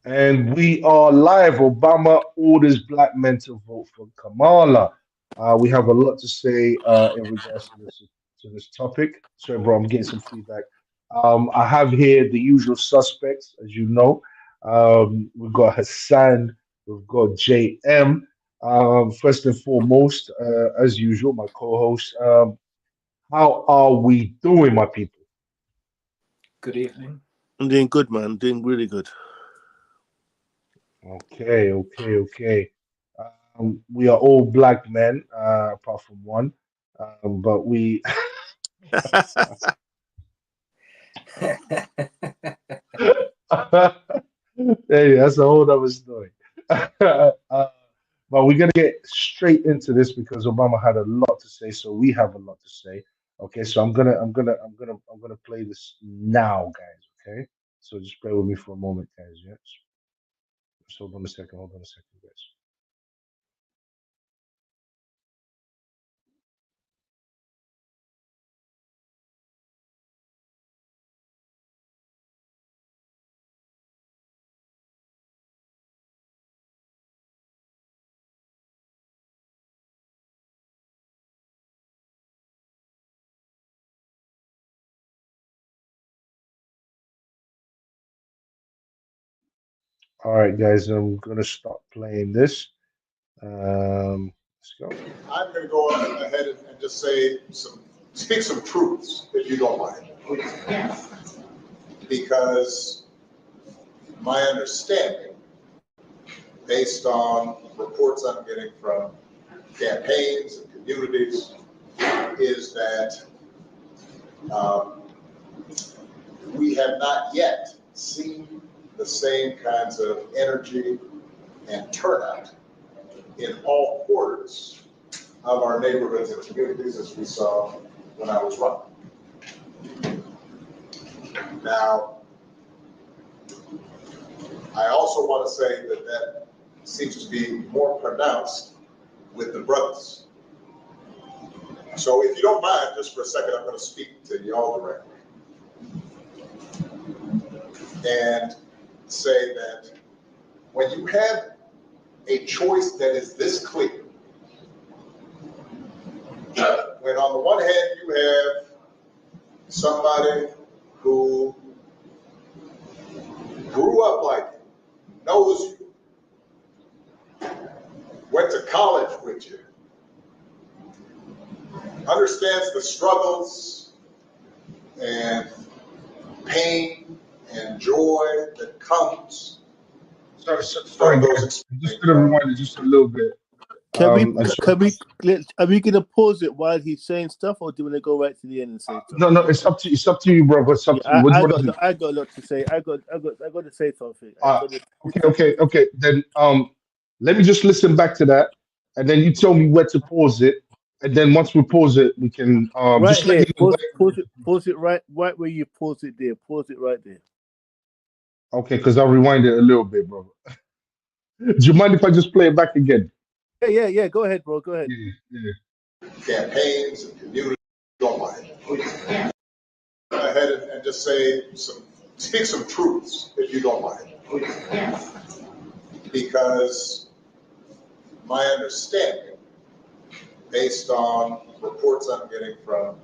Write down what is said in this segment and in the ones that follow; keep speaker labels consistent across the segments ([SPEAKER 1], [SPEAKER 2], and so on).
[SPEAKER 1] And we are live. Obama orders black men to vote for Kamala. We have a lot to say in regards to this topic. So, bro, I'm getting some feedback. I have here the usual suspects, as you know. We've got Hassan, we've got JM. First and foremost, as usual, my co-host. How are we doing, my people?
[SPEAKER 2] Good evening.
[SPEAKER 3] I'm doing good, man. Doing really good.
[SPEAKER 1] Okay. We are all black men, apart from one. But we, hey, that's a whole other story. But we're gonna get straight into this because Obama had a lot to say, so we have a lot to say. Okay, so I'm gonna play this now, guys. Okay, so just bear with me for a moment, guys. Yeah, just hold on a second. Hold on a second, guys. All right, guys, I'm gonna start playing this. Let's go.
[SPEAKER 4] I'm going to go ahead and just speak some truths, if you don't mind. Because my understanding, based on reports I'm getting from campaigns and communities, is that um, we have not yet seen the same kinds of energy and turnout in all quarters of our neighborhoods and communities as we saw when I was running. Now, I also want to say that seems to be more pronounced with the brothers. So if you don't mind, just for a second, I'm going to speak to y'all directly and say that when you have a choice that is this clear, when on the one hand you have somebody who grew up like you, knows you, went to college with you, understands the struggles and pain and joy that comes
[SPEAKER 1] Sorry,
[SPEAKER 4] from those
[SPEAKER 1] guys. I'm just gonna
[SPEAKER 4] experiences.
[SPEAKER 1] rewind it just a little bit.
[SPEAKER 3] Can we?
[SPEAKER 1] And so,
[SPEAKER 3] Can we? Are we gonna pause it while he's saying stuff, or do you want to go right to the end and say stuff?
[SPEAKER 1] no, it's up to you, bro. It's up
[SPEAKER 3] Yeah,
[SPEAKER 1] to you. What do you want to do?
[SPEAKER 3] I got a lot to say. I got to say something.
[SPEAKER 1] Uh, okay. Then let me just listen back to that, and then you tell me where to pause it, and then once we pause it, we can
[SPEAKER 3] Right
[SPEAKER 1] just let
[SPEAKER 3] here.
[SPEAKER 1] me know
[SPEAKER 3] Pause it right where you pause it there. Pause it right there.
[SPEAKER 1] Okay, because I'll rewind it a little bit, bro. Do you mind if I just play it back again?
[SPEAKER 3] Yeah. Go ahead, bro. Go ahead.
[SPEAKER 1] Yeah.
[SPEAKER 4] Campaigns and communities, don't mind. Go ahead and just speak some truths, if you don't mind. Because my understanding, based on reports I'm getting from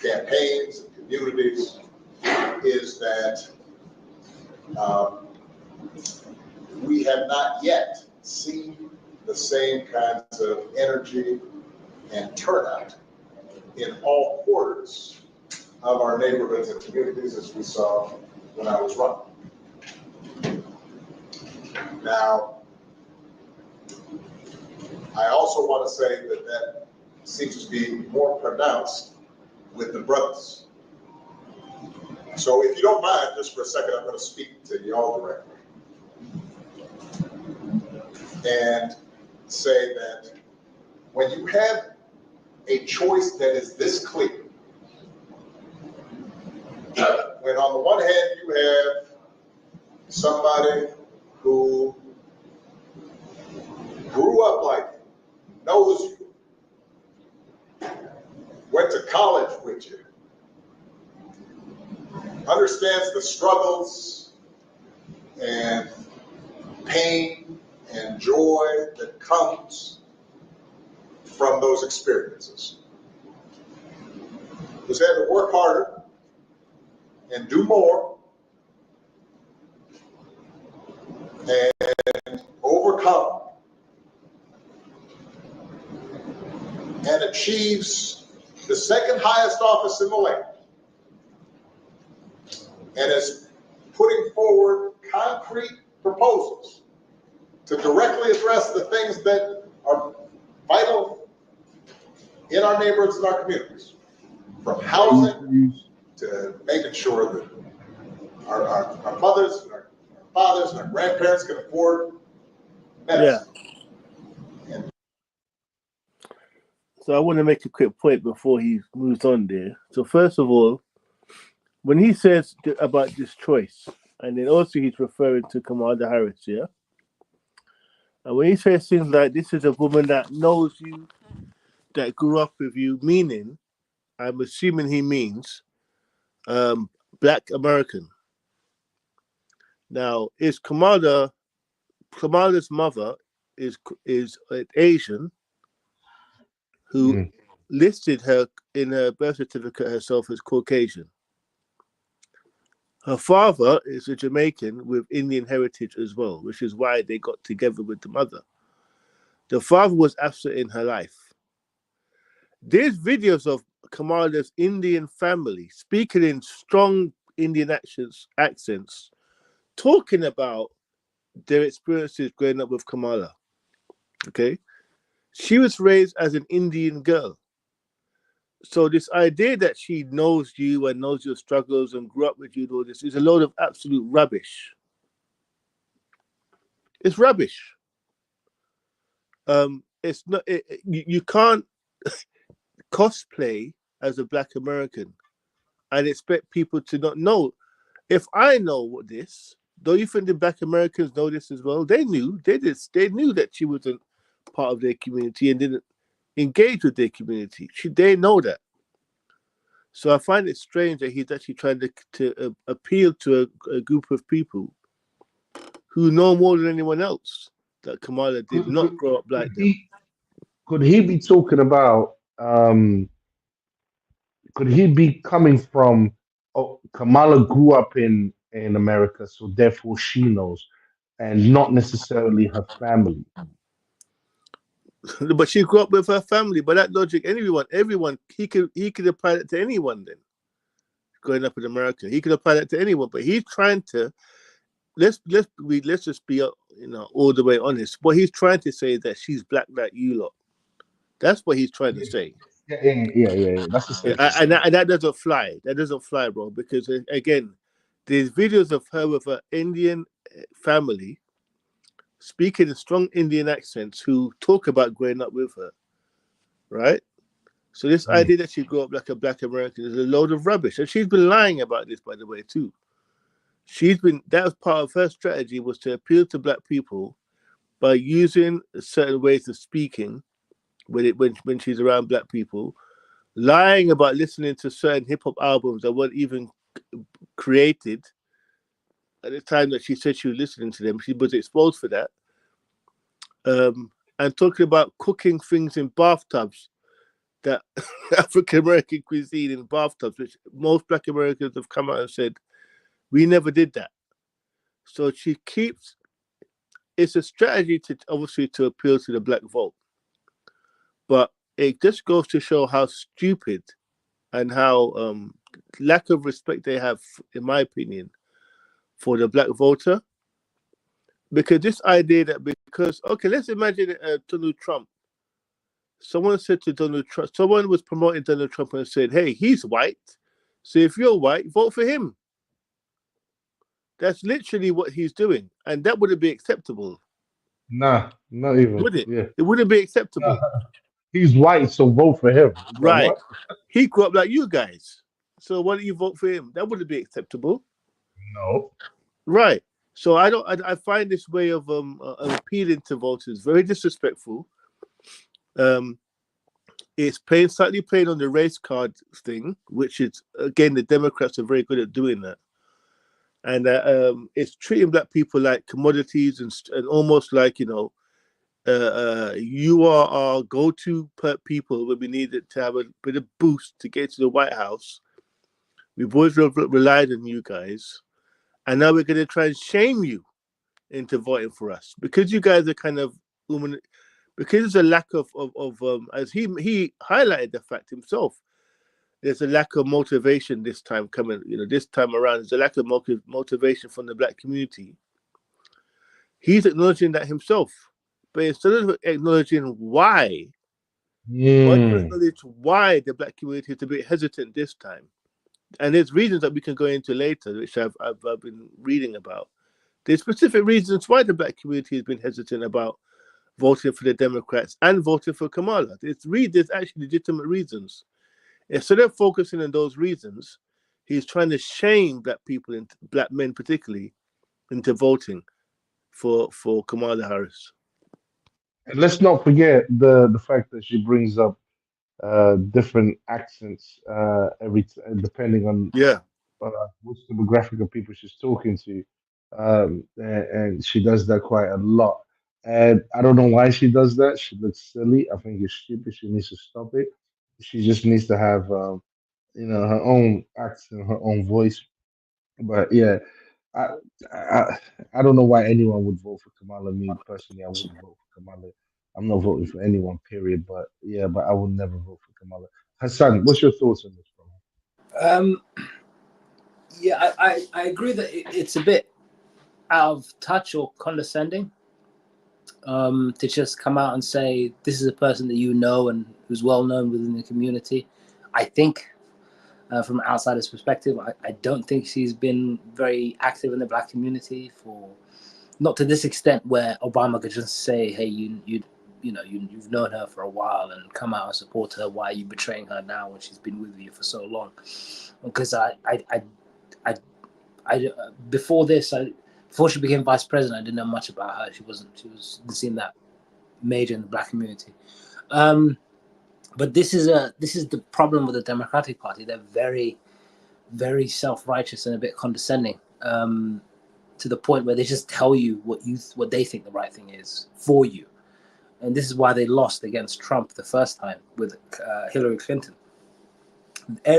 [SPEAKER 4] campaigns and communities, is that um, we have not yet seen the same kinds of energy and turnout in all quarters of our neighborhoods and communities as we saw when I was running. Now, I also want to say that seems to be more pronounced with the brothers. So if you don't mind, just for a second, I'm going to speak to y'all directly and say that when you have a choice that is this clear, when on the one hand you have somebody who grew up like you, knows you, went to college with you, understands the struggles and pain and joy that comes from those experiences. Who's had to work harder and do more and overcome and achieves the second highest office in the land and is putting forward concrete proposals to directly address the things that are vital in our neighborhoods and our communities, from housing to making sure that our mothers and our fathers and our grandparents can afford medicine.
[SPEAKER 3] Yeah. So I want to make a quick point before he moves on there. So first of all, when he says about this choice, and then also he's referring to Kamala Harris, yeah? And when he says things like, this is a woman that knows you, that grew up with you, meaning, I'm assuming he means Black American. Now, is Kamala's mother is an Asian who listed her in her birth certificate herself as Caucasian. Her father is a Jamaican with Indian heritage as well, which is why they got together with the mother. The father was absent in her life. There's videos of Kamala's Indian family speaking in strong Indian accents, talking about their experiences growing up with Kamala. Okay? She was raised as an Indian girl. So this idea that she knows you and knows your struggles and grew up with you and all this is a load of absolute rubbish. It's rubbish. It's not. You can't cosplay as a Black American and expect people to not know. If I know this, don't you think the Black Americans know this as well? They knew. They knew that she wasn't part of their community and didn't engage with their community. They know that. So I find it strange that he's actually trying to appeal to a group of people who know more than anyone else that Kamala did not grow up like them.
[SPEAKER 1] Could he be talking about? Could he be coming from? Oh, Kamala grew up in America, so therefore she knows, and not necessarily her family.
[SPEAKER 3] But she grew up with her family. By that logic, everyone, he could apply that to anyone then. Growing up in America, he could apply that to anyone. But he's trying to let's just be all the way honest. What he's trying to say is that she's black like you lot. That's what he's trying to say.
[SPEAKER 1] Yeah. That's the same.
[SPEAKER 3] And that doesn't fly. That doesn't fly, bro. Because again, there's videos of her with her Indian family speaking in strong Indian accents who talk about growing up with her, right? So this idea that she grew up like a Black American is a load of rubbish. And she's been lying about this, by the way, too. That was part of her strategy, was to appeal to Black people by using certain ways of speaking when she's around Black people, lying about listening to certain hip-hop albums that weren't even created at the time that she said she was listening to them. She was exposed for that. And talking about cooking things in bathtubs, that African-American cuisine in bathtubs, which most Black Americans have come out and said, we never did that. So it's a strategy to obviously to appeal to the Black vote. But it just goes to show how stupid and how lack of respect they have, in my opinion, for the Black voter. Because this idea that let's imagine Donald Trump. Someone said to Donald Trump, someone was promoting Donald Trump and said, hey, he's white. So if you're white, vote for him. That's literally what he's doing. And that wouldn't be acceptable.
[SPEAKER 1] Nah, not even.
[SPEAKER 3] Would it?
[SPEAKER 1] Yeah.
[SPEAKER 3] It wouldn't be acceptable.
[SPEAKER 1] He's white, so vote for him.
[SPEAKER 3] Right. He grew up like you guys. So why don't you vote for him? That wouldn't be acceptable.
[SPEAKER 1] No.
[SPEAKER 3] Right. So I find this way of appealing to voters very disrespectful. It's slightly playing on the race card thing, which is, again, the Democrats are very good at doing that. and it's treating black people like commodities and almost like, you know, you are our go-to people when we needed to have a bit of boost to get to the White House. We've always relied on you guys, and now we're going to try and shame you into voting for us because you guys are kind of because there's a lack of as he highlighted the fact himself. There's a lack of motivation this time coming. You know, this time around, there's a lack of motivation from the black community. He's acknowledging that himself, but instead of acknowledging why don't acknowledge why the black community is a bit hesitant this time. And there's reasons that we can go into later, which I've been reading about. There's specific reasons why the black community has been hesitant about voting for the Democrats and voting for Kamala. There's actually legitimate reasons. Instead of focusing on those reasons, he's trying to shame black people, and black men particularly, into voting for Kamala Harris.
[SPEAKER 1] And let's not forget the fact that she brings up different accents depending on which demographic of people she's talking to, and she does that quite a lot. And I don't know why she does that. She looks silly. I think it's stupid. She needs to stop it. She just needs to have, her own accent, her own voice. But yeah, I, I I don't know why anyone would vote for Kamala. Me personally, I wouldn't vote for Kamala. I'm not voting for anyone, period. But yeah, but I would never vote for Kamala. Hassan, what's your thoughts on this, bro?
[SPEAKER 2] Yeah, I agree that it's a bit out of touch or condescending to just come out and say this is a person that you know and who's well known within the community. I think from an outsider's perspective, I don't think she's been very active in the black community, for not to this extent where Obama could just say, hey, you've known her for a while and come out and support her. Why are you betraying her now when she's been with you for so long? Because before she became vice president, I didn't know much about her. She didn't seem that major in the black community. But this is the problem with the Democratic Party. They're very, very self-righteous and a bit condescending, to the point where they just tell you what they think the right thing is for you. And this is why they lost against Trump the first time with Hillary Clinton.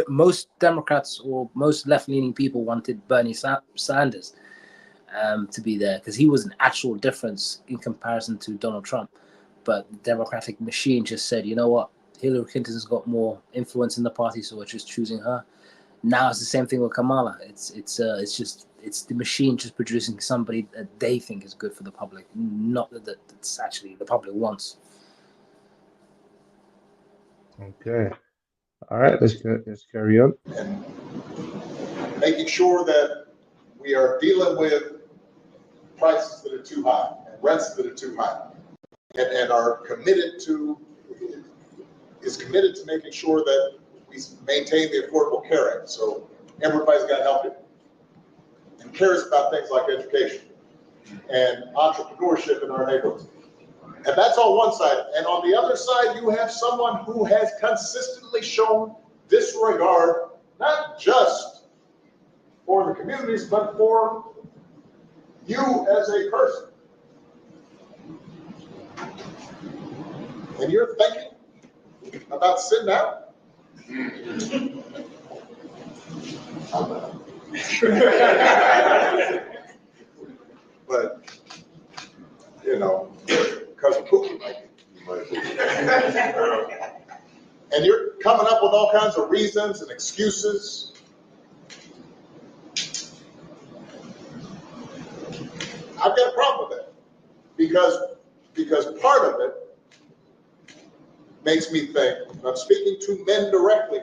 [SPEAKER 2] Most Democrats or most left-leaning people wanted Bernie Sanders to be there because he was an actual difference in comparison to Donald Trump. But the Democratic machine just said, you know what, Hillary Clinton's got more influence in the party, so we're just choosing her. Now it's the same thing with Kamala. It's the machine just producing somebody that they think is good for the public, not that it's actually the public wants.
[SPEAKER 1] Okay. All right, let's carry on.
[SPEAKER 4] And making sure that we are dealing with prices that are too high and rents that are too high, and is committed to making sure that we maintain the Affordable Care Act, so everybody's got health care, and cares about things like education and entrepreneurship in our neighborhoods. And that's on one side. And on the other side, you have someone who has consistently shown disregard, not just for the communities, but for you as a person. And you're thinking about sitting down? But, because of Pookie, and you're coming up with all kinds of reasons and excuses. I've got a problem with that because part of it makes me think, I'm speaking to men directly,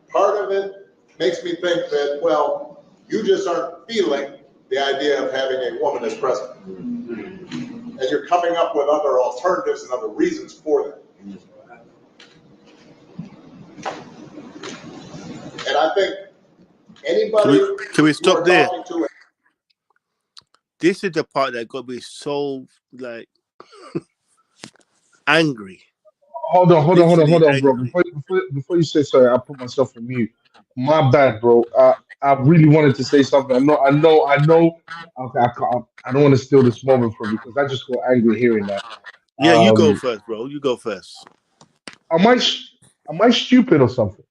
[SPEAKER 4] part of it makes me think that, well, you just aren't feeling the idea of having a woman as president. And you're coming up with other alternatives and other reasons for that. And I think anybody
[SPEAKER 3] can we stop there?
[SPEAKER 4] To,
[SPEAKER 3] this is the part that got me so angry.
[SPEAKER 1] Hold on, bro.
[SPEAKER 3] Angry.
[SPEAKER 1] Before you say sorry, I'll put myself on mute. My bad, bro. I really wanted to say something. I know. Okay, I don't want to steal this moment from you because I just got angry hearing that.
[SPEAKER 3] Yeah, you go
[SPEAKER 1] Um,
[SPEAKER 3] first, bro. You go first.
[SPEAKER 1] am I am I stupid or something?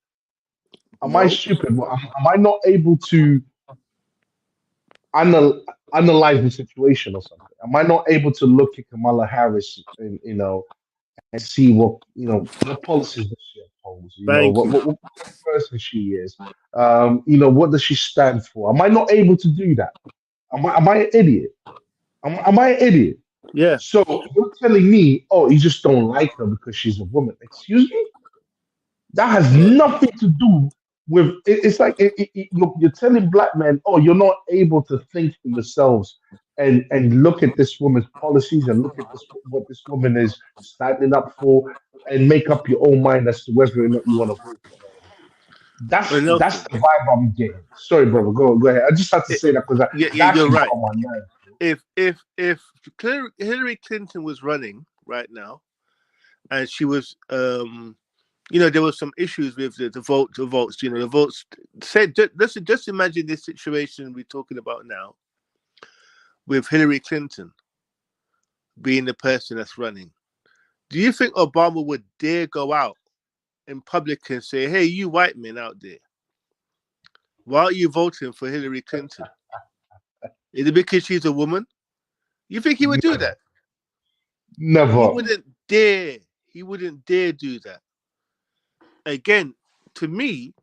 [SPEAKER 1] Am I
[SPEAKER 3] No.
[SPEAKER 1] stupid? Am I not able to anal analyze the situation or something? Am I not able to look at Kamala Harris and and see what policies does she oppose?
[SPEAKER 3] Thank you.
[SPEAKER 1] What person she is? What does she stand for? Am I not able to do that? Am I an idiot? Am I an idiot?
[SPEAKER 3] Yeah.
[SPEAKER 1] So you're telling me, oh, you just don't like her because she's a woman? Excuse me? That has nothing to do with. It's like you're telling black men, oh, you're not able to think for yourselves and look at this woman's policies and look at this what this woman is standing up for and make up your own mind as to whether or not you want to vote for her.
[SPEAKER 3] Well,
[SPEAKER 1] That's
[SPEAKER 3] Nelson,
[SPEAKER 1] the vibe I'm getting. Sorry, brother. Go ahead. I just had to
[SPEAKER 3] it,
[SPEAKER 1] say that because
[SPEAKER 3] yeah,
[SPEAKER 1] that
[SPEAKER 3] you're
[SPEAKER 1] actually
[SPEAKER 3] right.
[SPEAKER 1] got on my nerves.
[SPEAKER 3] If Hillary Clinton was running right now, and she was, there was some issues with the votes. The votes. Let's imagine this situation we're talking about now with Hillary Clinton being the person that's running. Do you think Obama would dare go out in public and say, "Hey, you white men out there, why are you voting for Hillary Clinton? Is it because she's a woman?" You think he would do
[SPEAKER 1] Never,
[SPEAKER 3] that? He
[SPEAKER 1] never.
[SPEAKER 3] wouldn't dare. He wouldn't dare do that. Again, to me,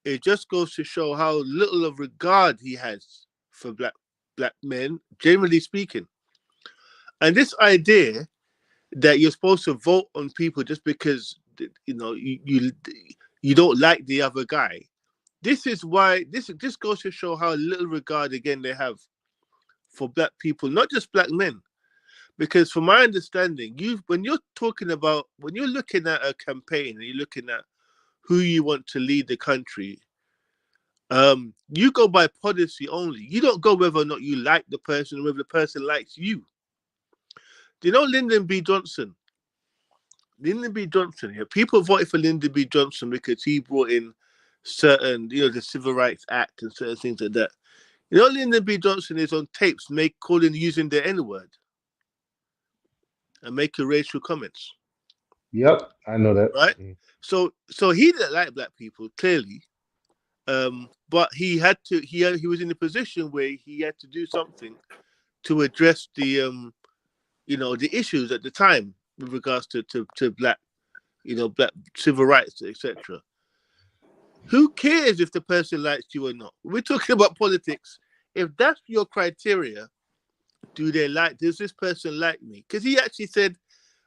[SPEAKER 3] it just goes to show how little of regard he has for black men, generally speaking. And this idea that you're supposed to vote on people just because you don't like the other guy. This is why this goes to show how little regard again they have for black people, not just black men. Because from my understanding, when you're looking at a campaign and you're looking at who you want to lead the country, you go by policy only. You don't go whether or not you like the person or whether the person likes you. Do you know Lyndon B. Johnson? Lyndon B. Johnson, yeah, people voted for Lyndon B. Johnson because he brought in certain, the Civil Rights Act and certain things like that. Lyndon B. Johnson is on tapes using the N-word and making racial comments,
[SPEAKER 1] Yep, I know that.
[SPEAKER 3] right? So he didn't like black people, clearly. But he had to. He was in a position where he had to do something to address the issues at the time with regards to black, black civil rights, etc. Who cares if the person likes you or not? We're talking about politics. If that's your criteria, does this person like me? Because he actually said,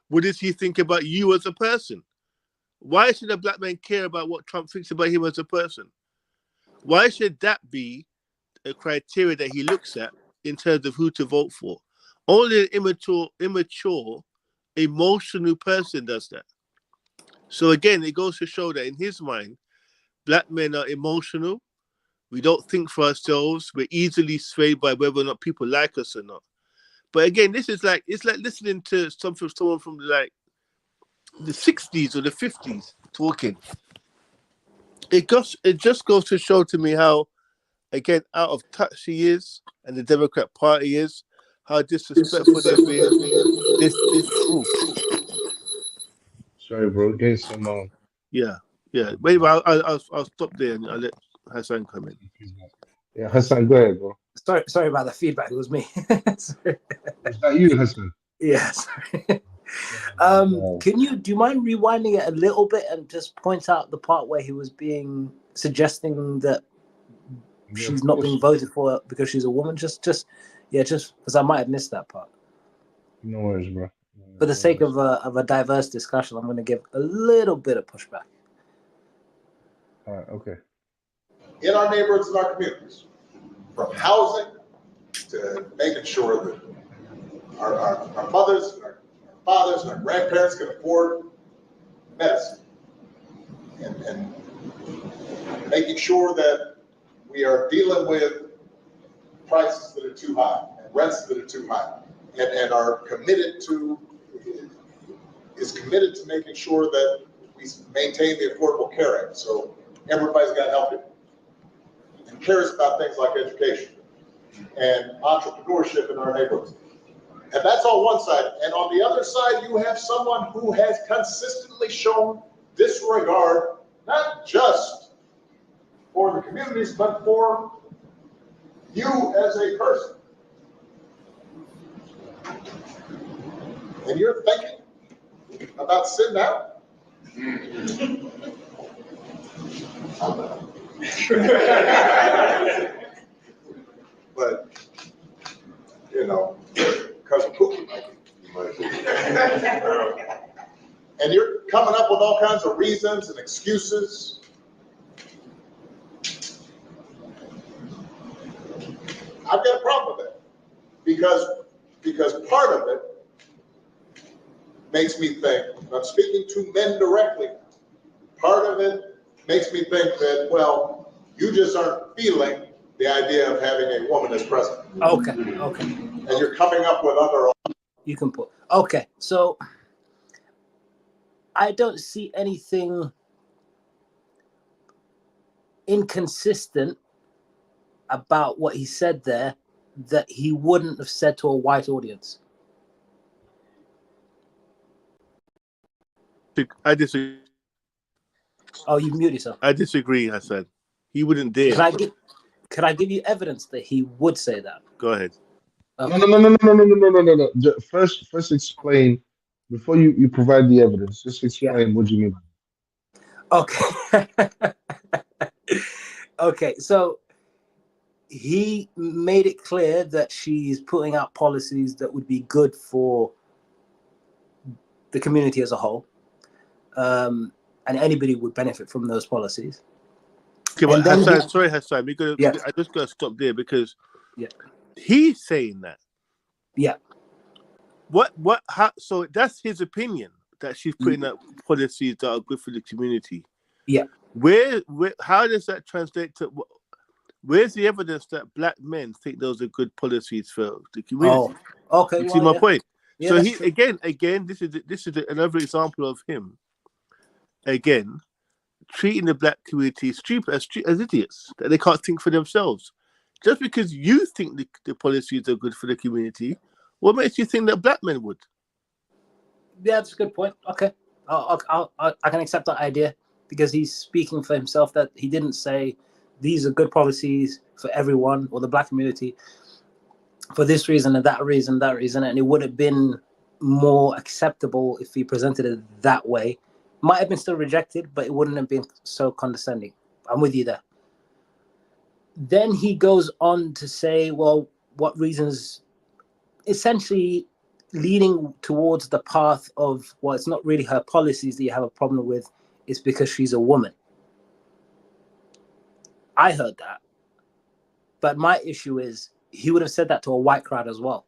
[SPEAKER 3] what does he think about you as a person? Why should a black man care about what Trump thinks about him as a person? Why should that be a criteria that he looks at in terms of who to vote for? Only an immature, emotional person does that. So again, it goes to show that in his mind, black men are emotional. We don't think for ourselves. We're easily swayed by whether or not people like us or not. But again, it's like listening to someone from like the 60s or the 50s talking. It just goes to show to me how, again, out of touch he is and the Democrat Party is, how disrespectful they've been. Ooh,
[SPEAKER 1] Sorry, bro. Getting some
[SPEAKER 3] yeah, yeah. Wait, I'll stop there and I'll let Hassan come in.
[SPEAKER 1] feedback. Yeah, Hassan, go ahead, bro.
[SPEAKER 2] Sorry about the feedback. It was me. Sorry.
[SPEAKER 1] Was that you, Hassan?
[SPEAKER 2] Yeah. Sorry.
[SPEAKER 1] Oh,
[SPEAKER 2] Do you mind rewinding it a little bit and just point out the part where he was suggesting that
[SPEAKER 1] yeah,
[SPEAKER 2] she's
[SPEAKER 1] of
[SPEAKER 2] not being
[SPEAKER 1] course.
[SPEAKER 2] voted for because she's a woman? Just because I might have missed that part.
[SPEAKER 1] No worries, bro.
[SPEAKER 2] For the
[SPEAKER 1] No
[SPEAKER 2] sake
[SPEAKER 1] worries.
[SPEAKER 2] of a diverse discussion, I'm going to give a little bit of pushback.
[SPEAKER 1] All right, okay.
[SPEAKER 4] In our neighborhoods and our communities, from housing to making sure that our mothers and our fathers and our grandparents can afford medicine, and making sure that we are dealing with prices that are too high and rents that are too high, and is committed to making sure that we maintain the Affordable Care Act. So everybody's got to help him and cares about things like education and entrepreneurship in our neighborhoods. And that's on one side. And on the other side, you have someone who has consistently shown disregard, not just for the communities, but for you as a person. And you're thinking about sitting down? But, you know, because of Pookie might be. And you're coming up with all kinds of reasons and excuses. I've got a problem with that. Because part of it makes me think, I'm speaking to men directly, part of it makes me think that, well, you just aren't feeling the idea of having a woman as president.
[SPEAKER 2] Okay.
[SPEAKER 4] And you're coming up with other.
[SPEAKER 2] You can put. Okay, so I don't see anything inconsistent about what he said there that he wouldn't have said to a white audience.
[SPEAKER 3] I disagree.
[SPEAKER 2] Oh, you mute yourself.
[SPEAKER 3] I disagree, Hassan. He wouldn't dare.
[SPEAKER 2] Can I give you evidence that he would say that?
[SPEAKER 3] Go ahead.
[SPEAKER 2] Okay.
[SPEAKER 1] No. First explain, before you provide the evidence, just explain what you mean.
[SPEAKER 2] Okay. Okay, so he made it clear that she's putting out policies that would be good for the community as a whole. And anybody would benefit from those policies.
[SPEAKER 3] Okay, but Hassan, sorry, Hassan, I just got to stop there because he's saying that.
[SPEAKER 2] Yeah.
[SPEAKER 3] So that's his opinion, that she's putting out policies that are good for the community.
[SPEAKER 2] Yeah.
[SPEAKER 3] How does that translate to? Where's the evidence that black men think those are good policies for the community?
[SPEAKER 2] Oh, okay.
[SPEAKER 3] You see my point?
[SPEAKER 2] Yeah,
[SPEAKER 3] So he again, this is another example of him again treating the black community stupid as idiots, that they can't think for themselves. Just because you think the policies are good for the community, what makes you think that black men would?
[SPEAKER 2] Yeah, that's a good point. Okay, I can accept that idea because he's speaking for himself. That he didn't say these are good policies for everyone or the black community for this reason and that reason, and it would have been more acceptable if he presented it that way. Might have been still rejected, but it wouldn't have been so condescending. I'm with you there. Then he goes on to say, well, what reasons, essentially leading towards the path of, well, it's not really her policies that you have a problem with, it's because she's a woman. I heard that. But my issue is he would have said that to a white crowd as well.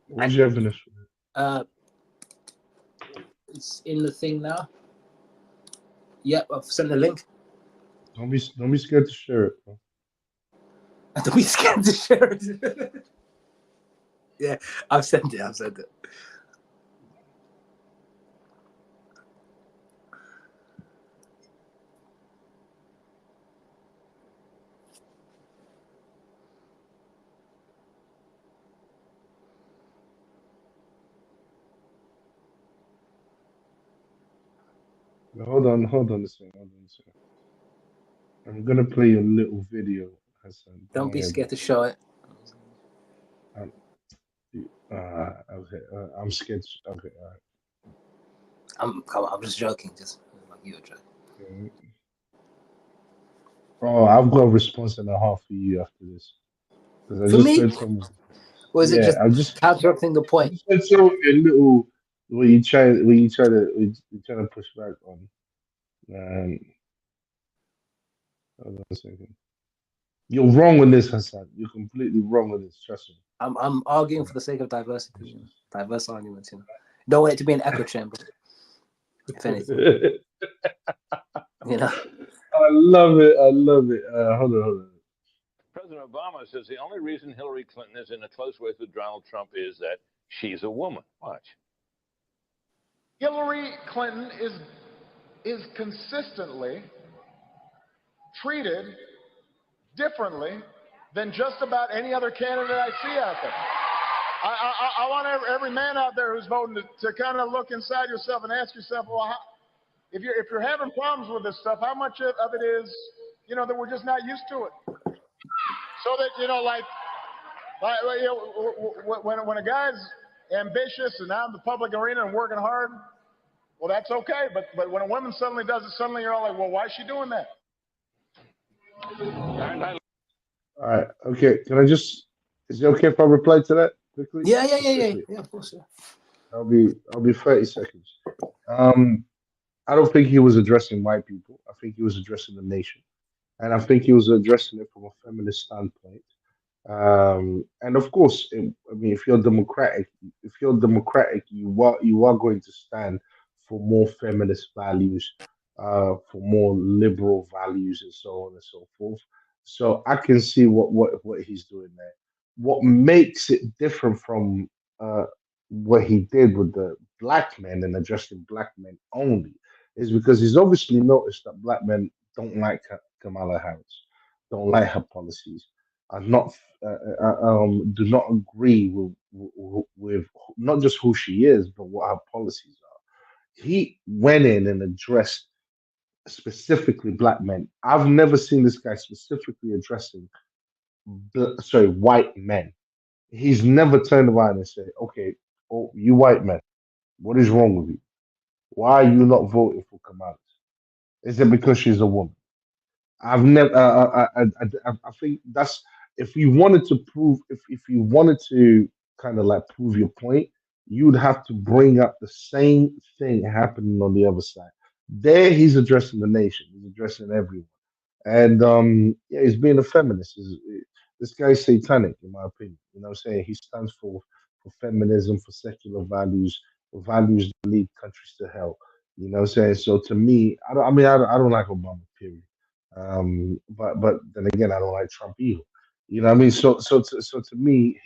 [SPEAKER 1] Where's your evidence for
[SPEAKER 2] that? It's in the thing now. Yep, I've sent the link.
[SPEAKER 1] Don't be scared to share it, bro.
[SPEAKER 2] Don't be scared to share it. Yeah, I've sent it.
[SPEAKER 1] Hold on a second. I'm gonna play a little video, Hassan.
[SPEAKER 2] Don't be scared to show it.
[SPEAKER 1] Okay. I'm scared. Okay, all right.
[SPEAKER 2] I'm just joking. Just like you were joking.
[SPEAKER 1] Oh, I've got a response and a half for you after this. Because I
[SPEAKER 2] For
[SPEAKER 1] just
[SPEAKER 2] me?
[SPEAKER 1] heard some.
[SPEAKER 2] Or is it just
[SPEAKER 1] I'm just
[SPEAKER 2] counteracting the point?
[SPEAKER 1] I just heard some a little where you try to push back on. Hold on a second. You're wrong with this, Hassan. You're completely wrong with this. Trust me.
[SPEAKER 2] I'm arguing for the sake of diversity. You know? Diverse arguments. You know, don't want it to be an echo chamber. If anything, you know.
[SPEAKER 1] I love it. Hold on.
[SPEAKER 5] President Obama says the only reason Hillary Clinton is in a close race with Donald Trump is that she's a woman. Watch.
[SPEAKER 6] Hillary Clinton is
[SPEAKER 4] is consistently treated differently than just about any other candidate I see out there. I want every man out there who's voting to kind of look inside yourself and ask yourself, well, if you're having problems with this stuff, how much of it is, that we're just not used to it? So that, when a guy's ambitious and out in the public arena and working hard, well, that's okay. But when a woman suddenly does it, suddenly you're all like, well, why is she doing that?
[SPEAKER 1] All right. Okay. Is it okay if I reply to that quickly?
[SPEAKER 2] Yeah, of course. Yeah.
[SPEAKER 1] I'll be 30 seconds. I don't think he was addressing white people. I think he was addressing the nation. And I think he was addressing it from a feminist standpoint. And of course, I mean, if you're democratic, you are going to stand for more feminist values, for more liberal values, and so on and so forth. So I can see what he's doing there. What makes it different from what he did with the black men and addressing black men only is because he's obviously noticed that black men don't like Kamala Harris, don't like her policies, are not do not agree with not just who she is, but what her policies are. He went in and addressed specifically black men. I've never seen this guy specifically addressing, white men. He's never turned around and said, "Okay, oh, you white men, what is wrong with you? Why are you not voting for Kamala? Is it because she's a woman?" I've never. I think that's if you wanted to prove if you wanted to kind of like prove your point, you'd have to bring up the same thing happening on the other side. There, he's addressing the nation. He's addressing everyone, and yeah, he's being a feminist. This guy's satanic, in my opinion. You know, what I'm saying he stands for feminism, for secular values, for values that lead countries to hell. You know, what I'm saying so. To me, I don't. I mean, I don't like Obama. Period. But then again, I don't like Trump either. You know what I mean? So to me,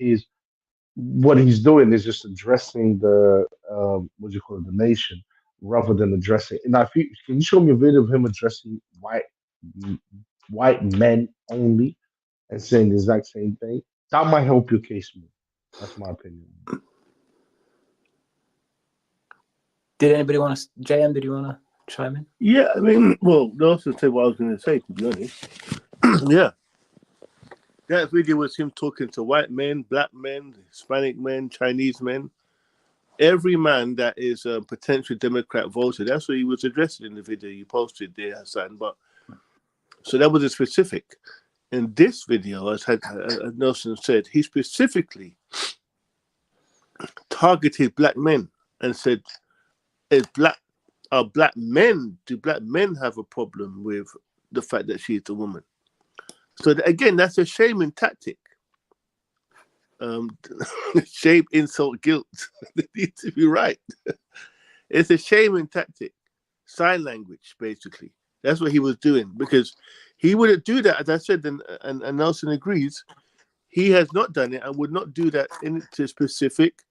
[SPEAKER 1] what he's doing is just addressing the what do you call it, the nation, rather than addressing. Now, if you can you show me a video of him addressing white men only and saying the exact same thing, that might help your case more. That's my opinion.
[SPEAKER 2] Did anybody want to, JM? Did you want to chime in?
[SPEAKER 3] Yeah, I mean, well, they also say what I was going to say, to be honest. Yeah. That video was him talking to white men, black men, Hispanic men, Chinese men. Every man that is a potential Democrat voter, that's what he was addressing in the video you posted there, Hassan. But so that was a specific. In this video, as Nelson said, he specifically targeted black men and said, do black men have a problem with the fact that she's a woman? So again, that's a shaming tactic. Shame, insult, guilt. They need to be right. It's a shaming tactic. Sign language, basically. That's what he was doing, because he wouldn't do that, as I said, and Nelson agrees. He has not done it and would not do that into specific.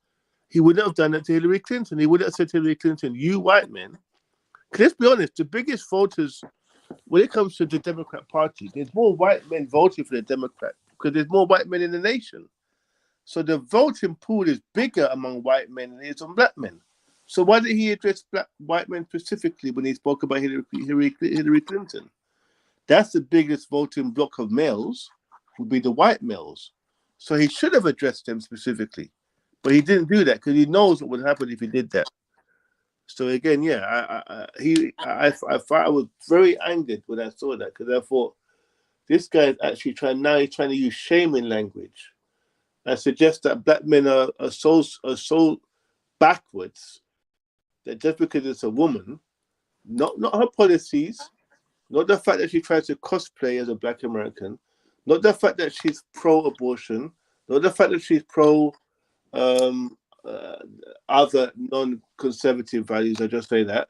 [SPEAKER 3] He would not have done that to Hillary Clinton. He would have said to Hillary Clinton, you white men. Let's be honest, the biggest voters, when it comes to the Democrat Party, there's more white men voting for the Democrat because there's more white men in the nation. So the voting pool is bigger among white men than it is on black men. So why did he address white men specifically when he spoke about Hillary Clinton? That's the biggest voting block of males, would be the white males. So he should have addressed them specifically. But he didn't do that because he knows what would happen if he did that. So again, yeah, I was very angered when I saw that, because I thought this guy is actually trying to use shaming language. I suggest that black men are so backwards that just because it's a woman, not her policies, not the fact that she tries to cosplay as a black American, not the fact that she's pro-abortion, not the fact that she's pro other non-conservative values, I just say that.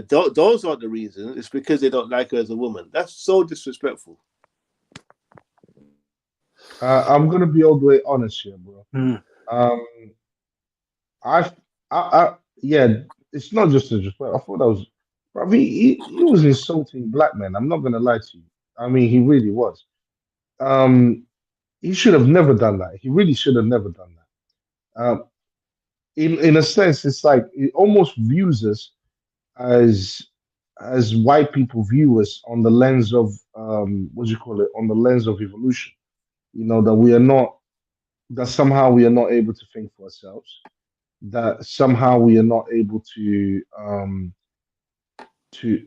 [SPEAKER 3] Those are the reasons. It's because they don't like her as a woman. That's so disrespectful.
[SPEAKER 1] I'm gonna be all the way honest here, bro. Um, I, yeah, it's not just disrespect. I thought that was Bro, he was insulting black men. I'm not gonna lie to you. I mean, he really was. Um, he should have never done that. He really should have never done that. In a sense, it's like it almost views us as white people view us on the lens of what do you call it? On the lens of evolution. You know that we are not that somehow we are not able to think for ourselves. That somehow we are not able to to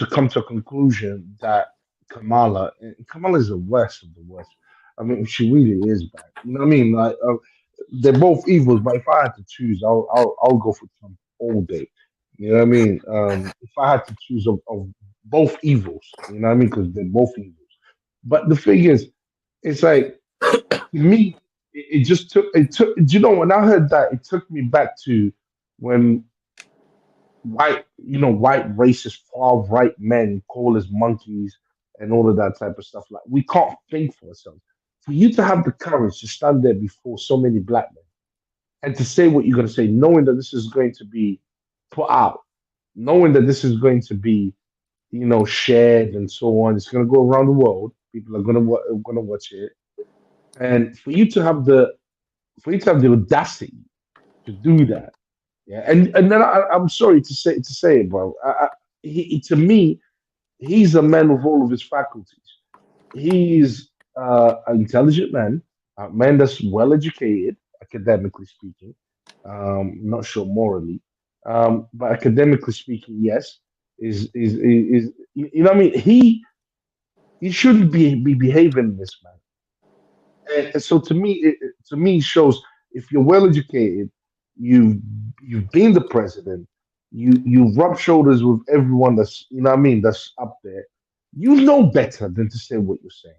[SPEAKER 1] come to a conclusion that Kamala is the worst of the worst. I mean, she really is bad. You know what I mean? Like they're both evils, but if I had to choose, I'll go for Trump all day. You know what I mean? If I had to choose of both evils, you know what I mean? Because they're both evils. But the thing is, it's like to me, it just took. Do you know when I heard that? It took me back to when white racist far right men call us monkeys and all of that type of stuff. Like we can't think for ourselves. For you to have the courage to stand there before so many black men and to say what you're going to say, knowing that this is going to be put out, knowing that this is going to be, shared and so on. It's going to go around the world. People are going to watch it, and for you to have the audacity to do that, yeah. And then I'm sorry to say it, bro. To me, he's a man with all of his faculties. He's an intelligent man, a man that's well educated, academically speaking. Not sure morally, but academically speaking, yes. Is you know what I mean? He shouldn't be behaving this man. And so to me it shows if you're well educated, you've you've been the president, you rub shoulders with everyone that's what I mean that's up there. You know better than to say what you're saying.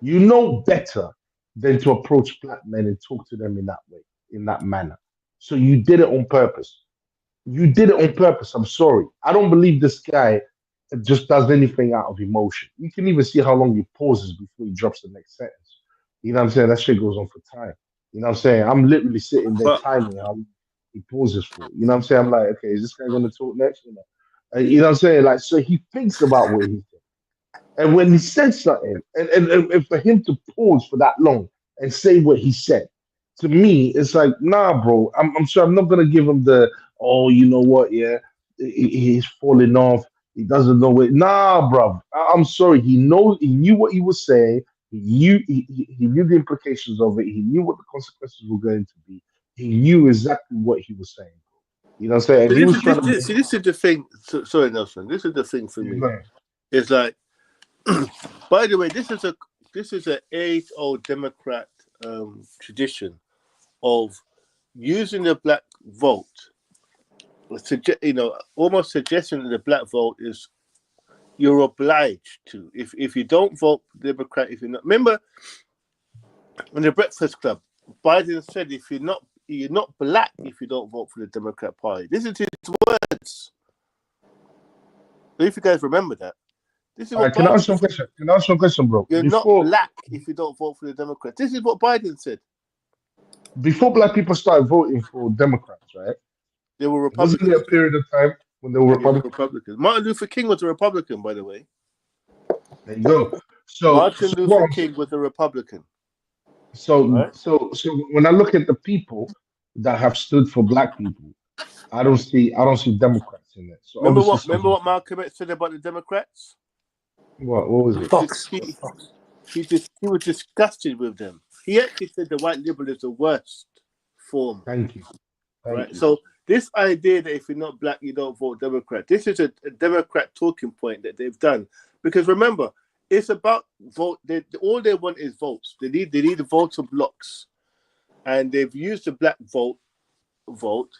[SPEAKER 1] You know better than to approach black men and talk to them in that way, in that manner. So you did it on purpose. You did it on purpose. I'm sorry. I don't believe this guy just does anything out of emotion. You can even see how long he pauses before he drops the next sentence. You know what I'm saying? That shit goes on for time. You know what I'm saying? I'm literally sitting there
[SPEAKER 3] But
[SPEAKER 1] timing how long he pauses for. You know what I'm saying? I'm like, okay, is this guy going to talk next? You know what I'm saying? Like, so he thinks about what he's and when he says something, and for him to pause for that long and say what he said, to me, it's like, nah, bro. I'm sure I'm not gonna give him oh, you know what, yeah, he's falling off. He doesn't know it. Nah, bro. I'm sorry. He knew what he was saying. He knew the implications of it. He knew what the consequences were going to be. He knew exactly what he was saying. You know what I'm saying? And he was trying to
[SPEAKER 3] this, see, this is the thing. Sorry, Nelson. This is the thing for me. It's like, by the way, this is an age-old Democrat tradition of using the black vote, almost suggesting that the black vote is you're obliged to. If you don't vote Democrat, if you're not, remember in the Breakfast Club, Biden said if you're not black if you don't vote for the Democrat Party. This is his words. If you guys remember that, this is
[SPEAKER 1] All
[SPEAKER 3] what
[SPEAKER 1] right, can I ask
[SPEAKER 3] Biden
[SPEAKER 1] you a
[SPEAKER 3] said.
[SPEAKER 1] question? Can I ask you a question, bro?
[SPEAKER 3] You're not black if you don't vote for the Democrats. This is what Biden said.
[SPEAKER 1] Before black people started voting for Democrats, right?
[SPEAKER 3] They were
[SPEAKER 1] Wasn't there
[SPEAKER 3] Republicans.
[SPEAKER 1] a period of time when they were
[SPEAKER 3] They were
[SPEAKER 1] Republicans?
[SPEAKER 3] Republicans. Martin Luther King was a Republican, by the way.
[SPEAKER 1] There you go. So,
[SPEAKER 3] Martin
[SPEAKER 1] what
[SPEAKER 3] Luther
[SPEAKER 1] I'm
[SPEAKER 3] King was a Republican.
[SPEAKER 1] so
[SPEAKER 3] Right?
[SPEAKER 1] so when I look at the people that have stood for black people, I don't see Democrats in it. So
[SPEAKER 3] Remember
[SPEAKER 1] obviously
[SPEAKER 3] what? Remember
[SPEAKER 1] something.
[SPEAKER 3] what Malcolm X said about the Democrats?
[SPEAKER 1] What was it?
[SPEAKER 2] Fox.
[SPEAKER 3] He was disgusted with them. He actually said the white liberal is the worst form.
[SPEAKER 1] Thank you, thank
[SPEAKER 3] Right.
[SPEAKER 1] you.
[SPEAKER 3] So this idea that if you're not black, you don't vote Democrat. This is a Democrat talking point that they've done. Because remember, it's about vote. All they want is votes. They need voter blocks, and they've used the black vote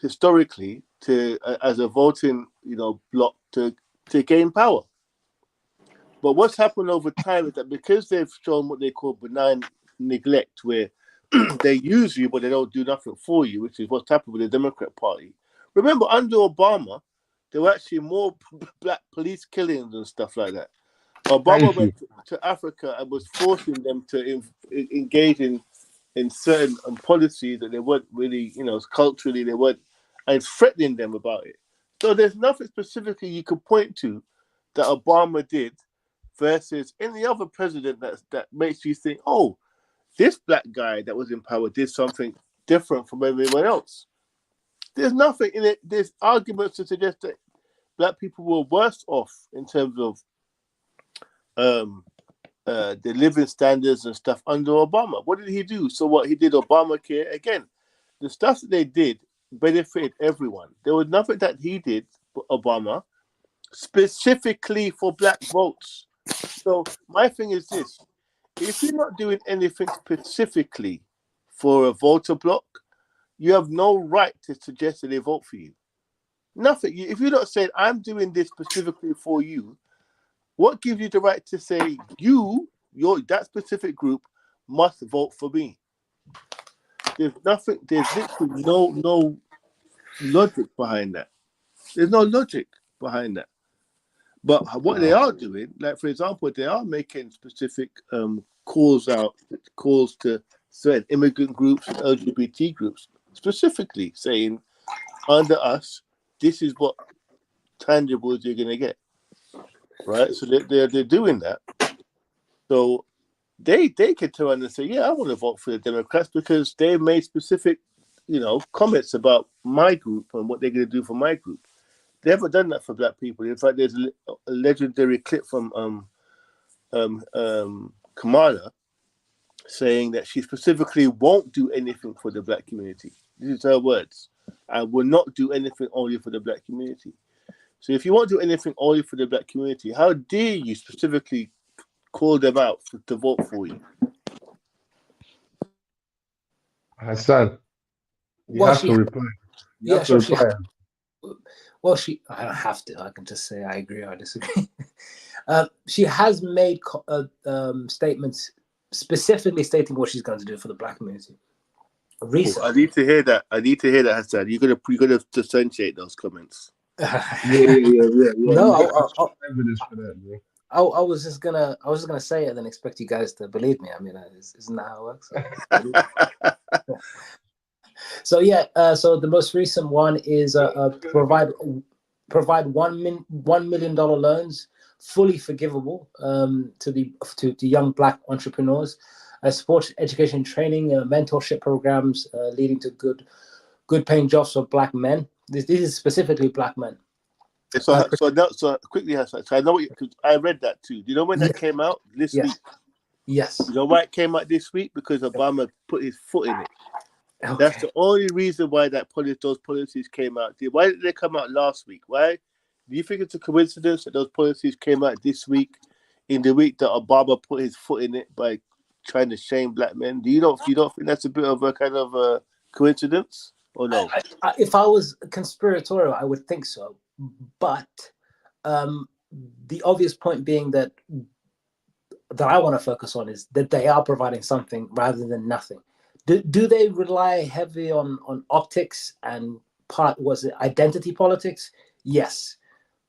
[SPEAKER 3] historically to as a voting block to gain power. But what's happened over time is that because they've shown what they call benign neglect, where they use you but they don't do nothing for you, which is what's happened with the Democrat Party. Remember, under Obama, there were actually more black police killings and stuff like that. Obama
[SPEAKER 1] Thank
[SPEAKER 3] went
[SPEAKER 1] you.
[SPEAKER 3] to Africa and was forcing them to engage in certain policies that they weren't really, culturally they weren't, and threatening them about it. So there's nothing specifically you can point to that Obama did versus any other president that makes you think, oh, this black guy that was in power did something different from everyone else. There's nothing in it. There's arguments to suggest that black people were worse off in terms of the living standards and stuff under Obama. What did he do? So what he did, Obamacare again. The stuff that they did benefited everyone. There was nothing that he did, Obama, specifically for black votes. So my thing is this: if you're not doing anything specifically for a voter bloc, you have no right to suggest that they vote for you. Nothing. If you're not saying I'm doing this specifically for you, what gives you the right to say that specific group must vote for me? There's nothing. There's literally no logic behind that. There's no logic behind that. But what they are doing, like for example, they are making specific calls to certain immigrant groups and LGBT groups, specifically saying, under us, this is what tangibles you're going to get, right? So they're doing that. So they can turn around and say, yeah, I want to vote for the Democrats because they made specific, comments about my group and what they're going to do for my group. They haven't done that for black people. In fact, there's a legendary clip from Kamala saying that she specifically won't do anything for the black community. This is her words. I will not do anything only for the black community. So if you won't do anything only for the black community, how dare you specifically call them out to vote for you?
[SPEAKER 1] Hassan, you
[SPEAKER 2] Well,
[SPEAKER 1] have to reply. You have to reply.
[SPEAKER 2] Well, I don't have to. I can just say I agree or I disagree. She has made statements specifically stating what she's going to do for the black community. Recently.
[SPEAKER 3] I need to hear that. Hassan. You're gonna differentiate those comments.
[SPEAKER 1] Yeah.
[SPEAKER 2] No,
[SPEAKER 1] Evidence for that, bro.
[SPEAKER 2] I was just gonna say it and then expect you guys to believe me. I mean, isn't that how it works? So yeah, so the most recent one is provide $1 million loans, fully forgivable, to young black entrepreneurs, support education training, mentorship programs leading to good paying jobs for black men. This is specifically black men.
[SPEAKER 3] So quickly, Hassan. So I know because I read that too. Do you know when that came out this week?
[SPEAKER 2] Yes.
[SPEAKER 3] You know why it came out this week? Because Obama put his foot in it.
[SPEAKER 2] Okay.
[SPEAKER 3] That's the only reason why those policies came out. Why did they come out last week? Why? Do you think it's a coincidence that those policies came out this week, in the week that Obama put his foot in it by trying to shame black men? You don't think that's a bit of a kind of a coincidence, or no?
[SPEAKER 2] If I was conspiratorial, I would think so. But the obvious point being that I want to focus on is that they are providing something rather than nothing. Do they rely heavily on optics and identity politics? Yes.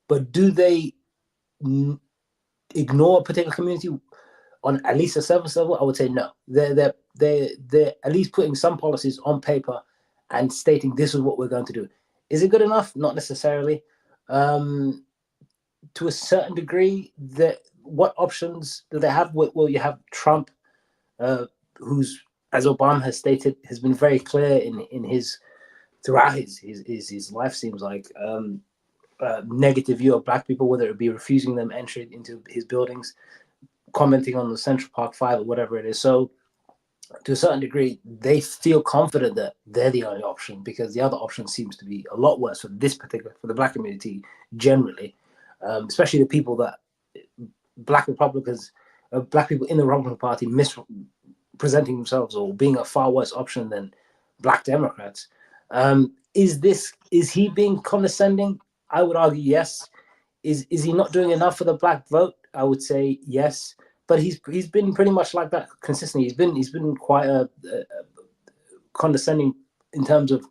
[SPEAKER 2] But do they ignore a particular community on at least a surface level? I would say no. They're at least putting some policies on paper and stating this is what we're going to do. Is it good enough? Not necessarily. To a certain degree, what options do they have? Well, you have Trump, who's, as Obama has stated, has been very clear in his throughout his life, seems like, negative view of black people, whether it be refusing them entry into his buildings, commenting on the Central Park 5 or whatever it is. So to a certain degree, they feel confident that they're the only option, because the other option seems to be a lot worse for the black community generally, especially the people that black Republicans, black people in the Republican Party mispresenting themselves or being a far worse option than black Democrats. Is he being condescending? I would argue yes. Is he not doing enough for the black vote? I would say yes. But he's been pretty much like that consistently. He's been quite condescending in terms of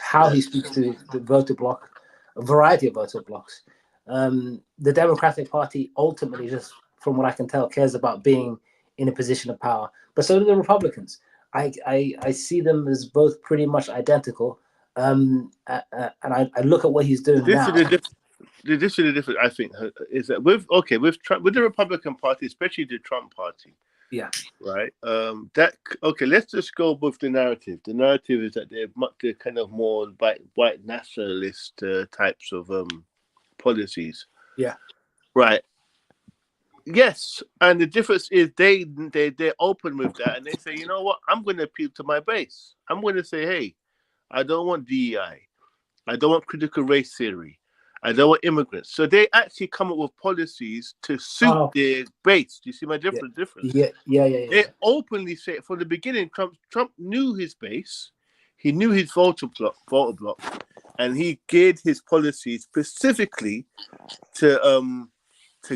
[SPEAKER 2] how he speaks to the voter bloc, a variety of voter blocs. The Democratic Party ultimately, just from what I can tell, cares about being in a position of power. But so do the Republicans. I see them as both pretty much identical. And I look at what he's doing
[SPEAKER 3] This
[SPEAKER 2] now.
[SPEAKER 3] is the difference. I think is that with Trump, with the Republican Party, especially the Trump Party.
[SPEAKER 2] Yeah.
[SPEAKER 3] Right. Let's just go with the narrative. The narrative is that they're kind of more white nationalist types of policies.
[SPEAKER 2] Yeah.
[SPEAKER 3] Right. Yes, and the difference is they're open with that, and they say, you know what, I'm going to appeal to my base. I'm going to say, hey, I don't want DEI. I don't want critical race theory. I don't want immigrants. So they actually come up with policies to suit their base. Do you see my difference?
[SPEAKER 2] Yeah.
[SPEAKER 3] They openly say from the beginning, Trump knew his base, he knew his voter block, and he geared his policies specifically to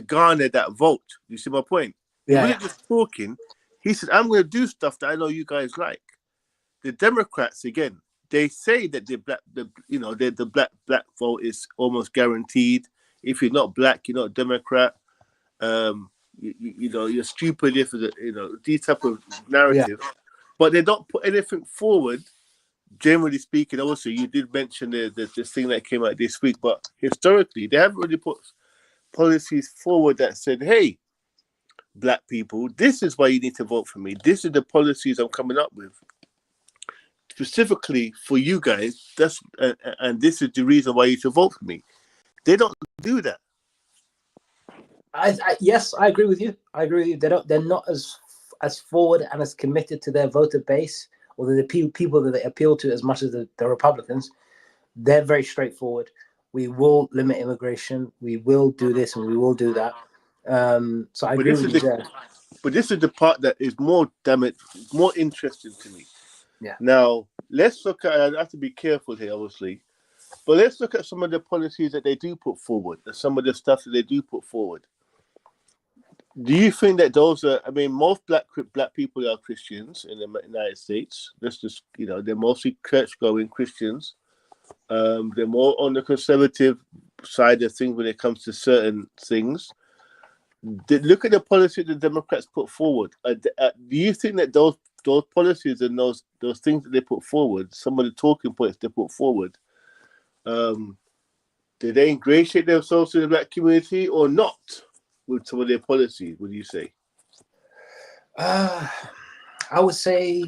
[SPEAKER 3] garner that vote. You see my point? He wasn't just talking. He said, "I'm going to do stuff that I know you guys like." The Democrats, again, they say that the black vote is almost guaranteed. If you're not black, you're not a Democrat. You're stupid if these type of narrative. But they don't put anything forward. Generally speaking, also you did mention this thing that came out this week, but historically they haven't really put policies forward that said, "Hey, black people, this is why you need to vote for me. This is the policies I'm coming up with specifically for you guys. And this is the reason why you should vote for me." They don't do that.
[SPEAKER 2] Yes, I agree with you. They're not as forward and as committed to their voter base or the people that they appeal to as much as the Republicans. They're very straightforward. We will limit immigration. We will do this and we will do that. So I agree with you there.
[SPEAKER 3] But this is the part that is more interesting to me.
[SPEAKER 2] Yeah.
[SPEAKER 3] Now, let's look at, I have to be careful here, obviously, but let's look at some of the policies that they do put forward and some of the stuff that they do put forward. Do you think that those are, most black people are Christians in the United States. They're mostly church-going Christians. They're more on the conservative side of things when it comes to certain things. Look at the policy the Democrats put forward. Do you think that those policies and those things that they put forward, some of the talking points they put forward, did they ingratiate themselves in the black community or not with some of their policies, would you say?
[SPEAKER 2] I would say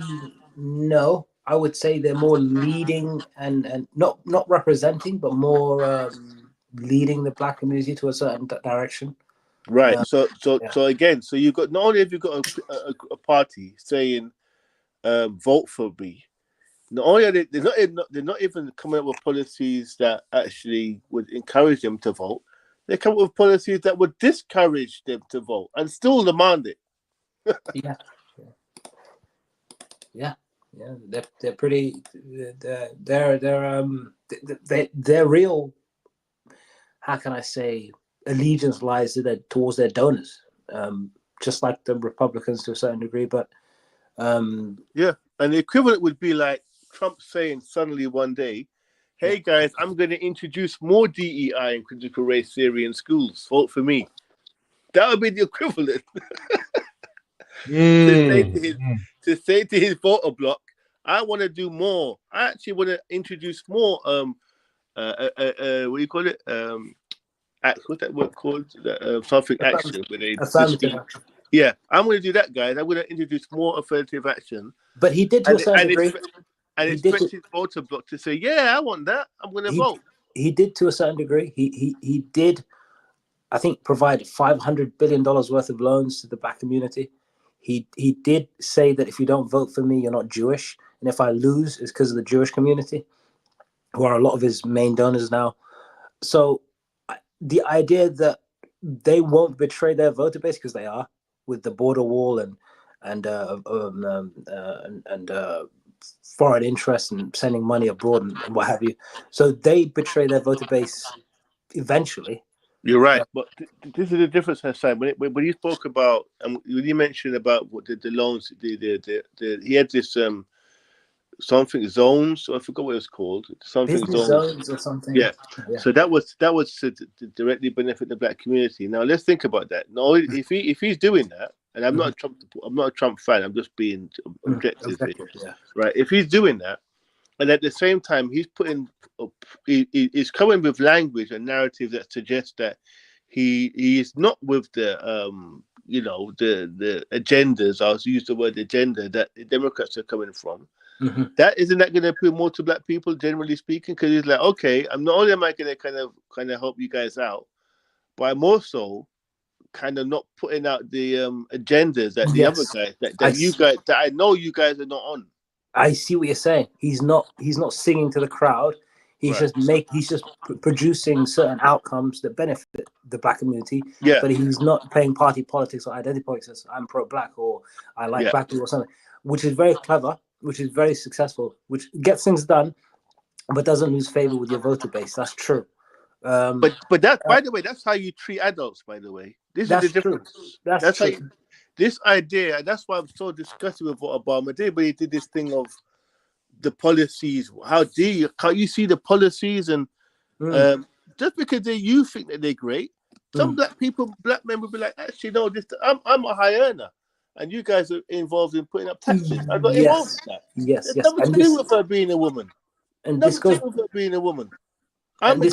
[SPEAKER 2] no. I would say they're more leading and not representing, but more leading the black community to a certain direction.
[SPEAKER 3] Right. So again, so you've got, not only have you got a party saying vote for me, not only are they're not even coming up with policies that actually would encourage them to vote. They come up with policies that would discourage them to vote and still demand it.
[SPEAKER 2] Yeah. They're pretty. They're real. How can I say? Allegiance lies towards their donors, just like the Republicans to a certain degree. But
[SPEAKER 3] and the equivalent would be like Trump saying suddenly one day, "Hey guys, I'm going to introduce more DEI and critical race theory in schools. Vote for me." That would be the equivalent. To say to his voter block, "I want to do more. I actually want to introduce more. What do you call it? What's that word called? Something action. Yeah, I'm going to do that, guys. I'm going to introduce more affirmative action."
[SPEAKER 2] But he did to a certain degree.
[SPEAKER 3] And expect his voter block to say, "Yeah, I want that. I'm going to vote."
[SPEAKER 2] He did to a certain degree. He did, I think, provide $500 billion worth of loans to the black community. He did say that if you don't vote for me, you're not Jewish, and if I lose, it's because of the Jewish community, who are a lot of his main donors now. So the idea that they won't betray their voter base, because they are, with the border wall and foreign interests and sending money abroad and what have you. So they betray their voter base eventually.
[SPEAKER 3] You're right, but this is the difference, Hassan. When you spoke about, and when you mentioned about what the loans, he had this something zones. I forgot what it's called. Something
[SPEAKER 2] business zones or something.
[SPEAKER 3] Yeah. So that was to directly benefit the black community. Now let's think about that. No, if he's doing that, and I'm not a Trump fan. I'm just being objective here.
[SPEAKER 2] Yeah.
[SPEAKER 3] Right? If he's doing that, And at the same time, he's coming with language and narrative that suggests that he is not with the agendas. I'll use the word agenda that the Democrats are coming from.
[SPEAKER 2] Mm-hmm.
[SPEAKER 3] That isn't that going to appeal more to black people, generally speaking? Because he's like, okay, I'm not only am I going to kind of help you guys out, but I'm also kind of not putting out the agendas that the other
[SPEAKER 2] Yes,
[SPEAKER 3] guys that I know you guys are not on.
[SPEAKER 2] I see what you're saying. He's not singing to the crowd. He's
[SPEAKER 3] Right.
[SPEAKER 2] just producing certain outcomes that benefit the black community.
[SPEAKER 3] Yeah.
[SPEAKER 2] But he's not playing party politics or identity politics. I'm pro-black or I like
[SPEAKER 3] Yeah.
[SPEAKER 2] black people or something, which is very clever, which is very successful, which gets things done, but doesn't lose favor with your voter base. That's true.
[SPEAKER 3] But that, by the way, that's how you treat adults. By the way, this is the
[SPEAKER 2] That's true.
[SPEAKER 3] difference.
[SPEAKER 2] That's
[SPEAKER 3] How
[SPEAKER 2] true.
[SPEAKER 3] this idea, and that's why I'm so disgusted with what Obama did. But he did this thing of the policies. How dare you? Can't you see the policies? And just because you think that they're great, some black men will be like, actually, no, I'm a high earner, and you guys are involved in putting up taxes. I got involved in that.
[SPEAKER 2] Yes,
[SPEAKER 3] There's
[SPEAKER 2] yes.
[SPEAKER 3] nothing to do with her being a woman.
[SPEAKER 2] And
[SPEAKER 3] Nothing
[SPEAKER 2] this
[SPEAKER 3] to
[SPEAKER 2] goes.
[SPEAKER 3] do with her being a woman.
[SPEAKER 2] And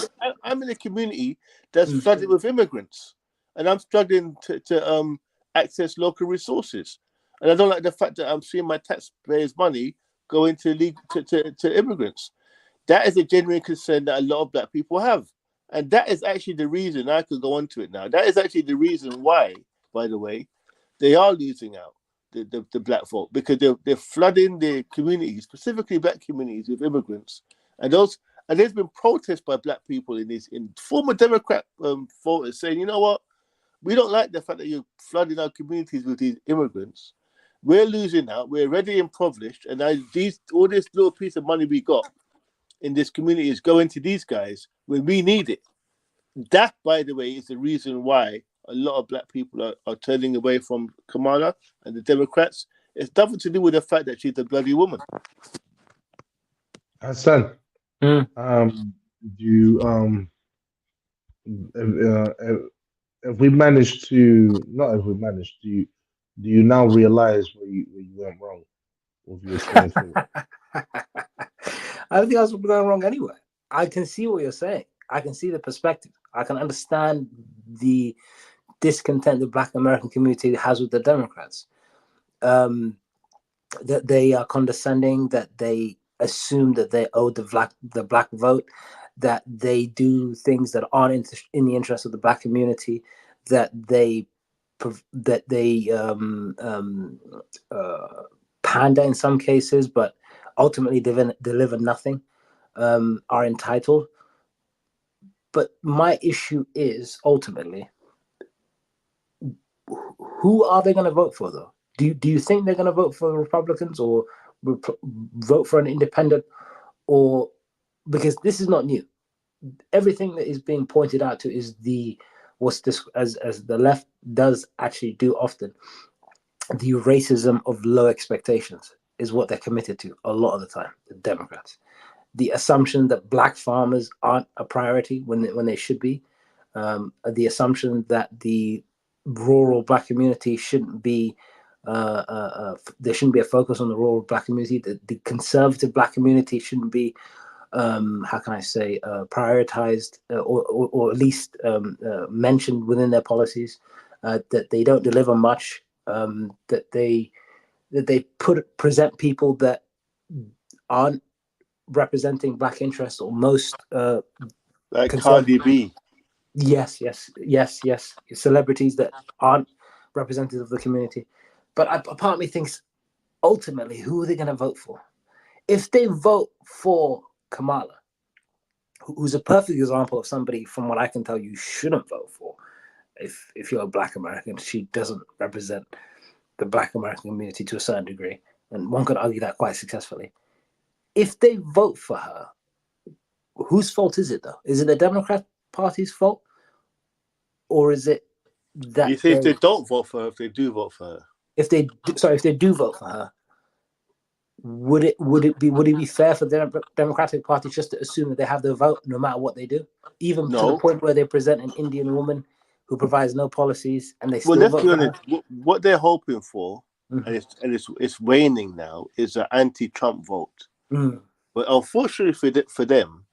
[SPEAKER 3] I'm in a community that's flooded with immigrants, and I'm struggling to access local resources. And I don't like the fact that I'm seeing my taxpayers' money go into to immigrants. That is a genuine concern that a lot of black people have, and that is actually the reason I could go on to it now. That is actually the reason why, by the way, they are losing out the black vote, because they're flooding their communities, specifically black communities, with immigrants, and those. And there's been protests by black people in former Democrat voters saying, you know what, we don't like the fact that you're flooding our communities with these immigrants. We're losing out. We're already impoverished, and all this little piece of money we got in this community is going to these guys when we need it. That, by the way, is the reason why a lot of black people are turning away from Kamala and the Democrats. It's nothing to do with the fact that she's a bloody woman.
[SPEAKER 1] Hassan,
[SPEAKER 2] Mm.
[SPEAKER 1] do you if we managed to not if we managed do you now realize where you went wrong with your train of thought?
[SPEAKER 2] I don't think I was going wrong anyway. I can see what you're saying. I can see the perspective. I can understand the discontent the Black American community has with the Democrats. That they are condescending, that they assume that they owe the black vote, that they do things that aren't in the interest of the black community, that they pander in some cases, but ultimately deliver nothing, are entitled. But my issue is ultimately, who are they going to vote for, though? Do you think they're going to vote for Republicans or vote for an independent? Or because this is not new, everything that is being pointed out to is what's this as the left does actually do often. The racism of low expectations is what they're committed to a lot of the time. The Democrats, the assumption that black farmers aren't a priority when they should be, the assumption that the rural black community shouldn't be. There shouldn't be a focus on the rural black community. The conservative black community shouldn't be, how can I say, prioritized or at least mentioned within their policies. That they don't deliver much. That they present people that aren't representing black interests or most
[SPEAKER 3] like Cardi B.
[SPEAKER 2] Yes. Celebrities that aren't representative of the community. But a part of me thinks, ultimately, who are they going to vote for? If they vote for Kamala, who's a perfect example of somebody, from what I can tell, you shouldn't vote for. If you're a black American, she doesn't represent the black American community to a certain degree. And one could argue that quite successfully. If they vote for her, whose fault is it, though? Is it the Democrat Party's fault? Or is it that
[SPEAKER 3] You say if they don't vote for her, if they do vote for her?
[SPEAKER 2] If they do vote for her, would it be fair for the Democratic Party just to assume that they have the vote no matter what they do, even to the point where they present an Indian woman who provides no policies and they still vote for her?
[SPEAKER 3] Let's be honest. What they're hoping for, and it's waning now, is an anti-Trump vote. But unfortunately for them,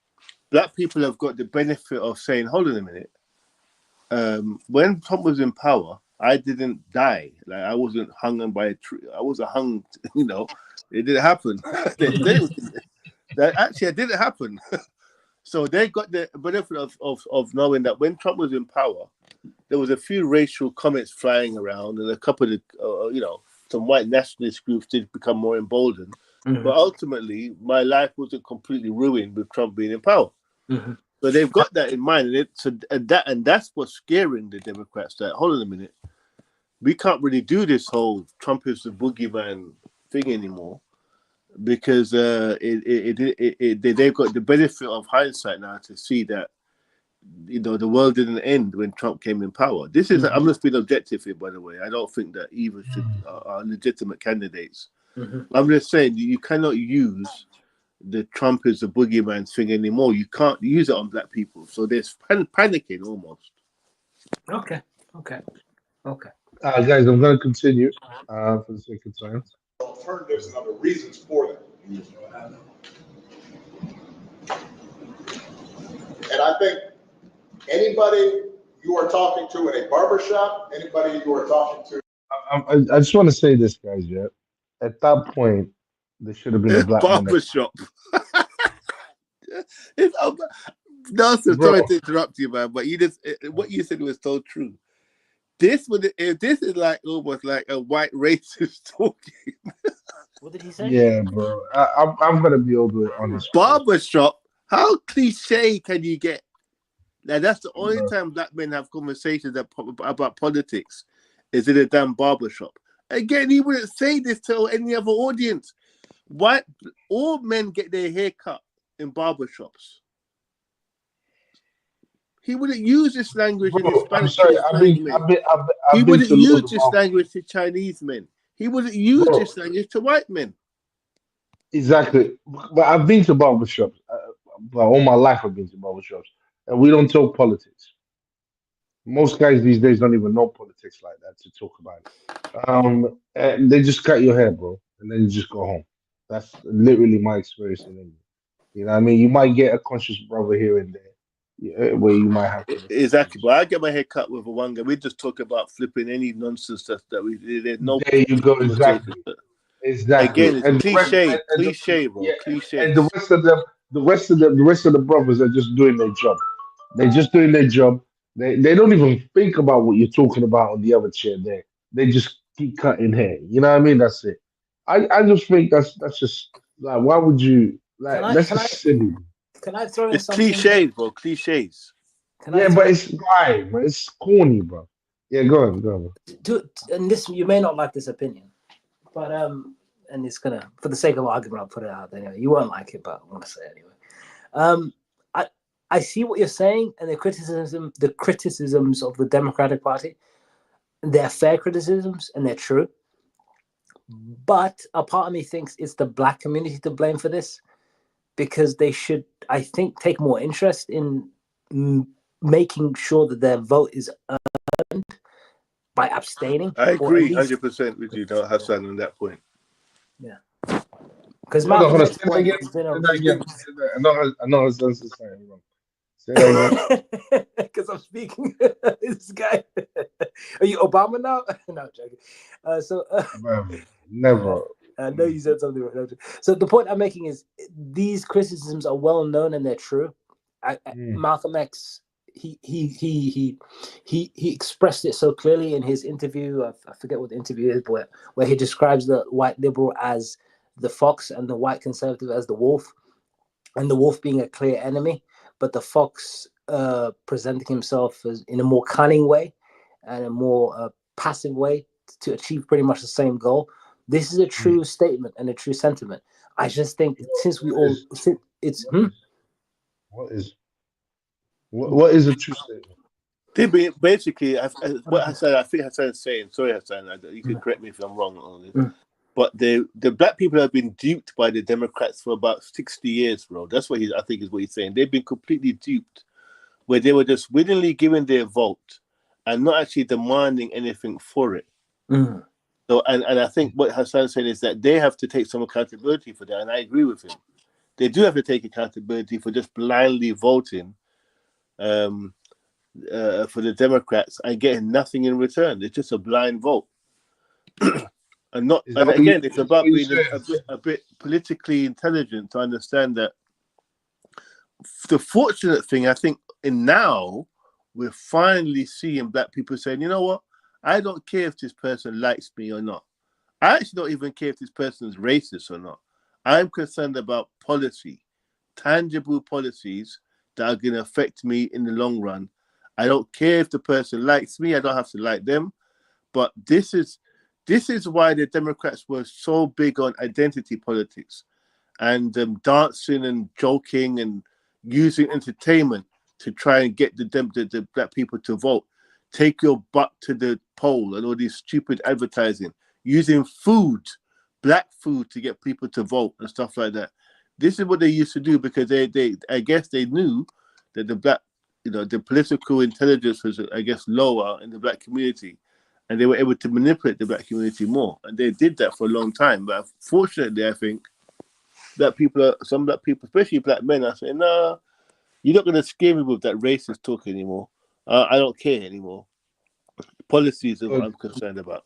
[SPEAKER 3] black people have got the benefit of saying, hold on a minute. When Trump was in power, I didn't die. Like, I wasn't hung by a tree. I wasn't hung, it didn't happen. That actually it didn't happen. So they got the benefit of knowing that when Trump was in power, there was a few racial comments flying around, and a couple of, some white nationalist groups did become more emboldened.
[SPEAKER 2] Mm-hmm.
[SPEAKER 3] But ultimately, my life wasn't completely ruined with Trump being in power.
[SPEAKER 2] Mm-hmm.
[SPEAKER 3] So they've got that in mind, and that's what's scaring the Democrats. That hold on a minute, we can't really do this whole Trump is the boogeyman thing anymore, because they've got the benefit of hindsight now to see that the world didn't end when Trump came in power. This is I'm just being objective here, by the way. I don't think that either are legitimate candidates.
[SPEAKER 2] Mm-hmm.
[SPEAKER 3] I'm just saying you cannot use the Trump is the boogeyman thing anymore. You can't use it on black people. So there's panicking almost.
[SPEAKER 2] Okay.
[SPEAKER 1] Guys, I'm going to continue for the sake of time.
[SPEAKER 4] Alternatives and other reasons for that. And I think anybody you are talking to in a barbershop, anybody you are talking to.
[SPEAKER 1] I just want to say this, guys. Yeah, at that point, there should have been a black man.
[SPEAKER 3] Barbershop. Nelson, sorry to interrupt you, man, but what you said was so true. This is like almost like a white racist talking.
[SPEAKER 2] What did he say?
[SPEAKER 1] Yeah, bro. I'm gonna be over it honest.
[SPEAKER 3] Barbershop. How cliche can you get? Now that's the only
[SPEAKER 1] Bro.
[SPEAKER 3] time black men have conversations about politics is in a damn barbershop. Again, he wouldn't say this to any other audience. Why all men get their hair cut in barbershops? He wouldn't use this language in
[SPEAKER 1] Bro,
[SPEAKER 3] Hispanic
[SPEAKER 1] I'm sorry.
[SPEAKER 3] He
[SPEAKER 1] I've been
[SPEAKER 3] wouldn't
[SPEAKER 1] to a lot
[SPEAKER 3] use
[SPEAKER 1] of
[SPEAKER 3] this language to Chinese men. He wouldn't use
[SPEAKER 1] Bro,
[SPEAKER 3] this language to white men.
[SPEAKER 1] exactly. But I've been to barbershops. Well, all my life I've been to barbershops, and we don't talk politics. Most guys these days don't even know politics like that to talk about it. And they just cut your hair, bro, and then you just go home. That's literally my experience in England. You know what I mean? You might get a conscious brother here and there, yeah, where you might have
[SPEAKER 3] Exactly.
[SPEAKER 1] conversations.
[SPEAKER 3] But I get my hair cut with a one guy. We just talk about flipping any nonsense that we there's no
[SPEAKER 1] There you go,
[SPEAKER 3] conversation.
[SPEAKER 1] exactly. Exactly.
[SPEAKER 3] Again, it's
[SPEAKER 1] And the rest
[SPEAKER 3] cliche, bro.
[SPEAKER 1] yeah, and
[SPEAKER 3] Cliches.
[SPEAKER 1] the rest of the brothers are just doing their job. They're just doing their job. They don't even think about what you're talking about on the other chair there. They just keep cutting hair. You know what I mean? That's it. I just think that's just like why would you
[SPEAKER 2] Can
[SPEAKER 1] like
[SPEAKER 2] I
[SPEAKER 1] that's
[SPEAKER 2] can I
[SPEAKER 1] just silly.
[SPEAKER 2] can I throw in
[SPEAKER 3] It's
[SPEAKER 2] something?
[SPEAKER 3] cliches, bro. Cliches.
[SPEAKER 2] Can I
[SPEAKER 1] Yeah,
[SPEAKER 2] throw
[SPEAKER 1] but it's why, man. It's corny, bro. Yeah, go on.
[SPEAKER 2] and this you may not like this opinion, but and it's gonna for the sake of argument I'll put it out anyway. You won't like it, but I'm gonna say it anyway. Um, I see what you're saying and the criticisms of the Democratic Party. They're fair criticisms and they're true. But a part of me thinks it's the black community to blame for this because they should, I think, take more interest in making sure that their vote is earned by abstaining.
[SPEAKER 3] I
[SPEAKER 2] Or at
[SPEAKER 3] agree
[SPEAKER 2] least
[SPEAKER 3] 100% with you, Hassan, on that point.
[SPEAKER 2] Yeah. Because
[SPEAKER 1] Hold
[SPEAKER 2] Malcolm
[SPEAKER 1] on.
[SPEAKER 2] X
[SPEAKER 1] Say that
[SPEAKER 2] point
[SPEAKER 1] again.
[SPEAKER 2] has
[SPEAKER 1] Say
[SPEAKER 2] been
[SPEAKER 1] that
[SPEAKER 2] he's
[SPEAKER 1] again.
[SPEAKER 2] been
[SPEAKER 1] Say that. I know it's saying wrong. Say that again.
[SPEAKER 2] because I'm speaking this guy. Are you Obama now? No, I'm joking.
[SPEAKER 1] Man, never.
[SPEAKER 2] I know you said something right. So the point I'm making is these criticisms are well known and they're true. Malcolm X, he expressed it so clearly in his interview. I forget what the interview is, but where he describes the white liberal as the fox and the white conservative as the wolf, and the wolf being a clear enemy, but the fox presenting himself as in a more cunning way and a more passive way to achieve pretty much the same goal. This is a true statement and a true sentiment. I just think since we all, it's
[SPEAKER 1] what is a true statement?
[SPEAKER 3] They basically, what Hassan, I think Hassan is saying, sorry Hassan, you can correct me if I'm wrong on this, but the black people have been duped by the Democrats for about 60 years, bro. That's what I think is what he's saying. They've been completely duped, where they were just willingly giving their vote and not actually demanding anything for it. So, and I think what Hassan's saying is that they have to take some accountability for that, and I agree with him. they do have to take accountability for just blindly voting for the Democrats and getting nothing in return. It's just a blind vote. And again, it's about being a bit politically intelligent to understand that. The fortunate thing, I think, now we're finally seeing black people saying, you know what, I don't care if this person likes me or not. I actually don't even care if this person is racist or not. I'm concerned about policy, tangible policies that are going to affect me in the long run. I don't care if the person likes me. I don't have to like them. But this is why the Democrats were so big on identity politics and dancing and joking and using entertainment to try and get the black people to vote. Take your butt to the poll and all these stupid advertising, using food, black food, to get people to vote and stuff like that. This is what they used to do because I guess they knew that the black, the political intelligence was, I guess, lower in the black community, and they were able to manipulate the black community more. And they did that for a long time. But fortunately, I think that some black people, especially black men, are saying, no, you're not going to scare me with that racist talk anymore. I don't care anymore. Policies are what I'm concerned about.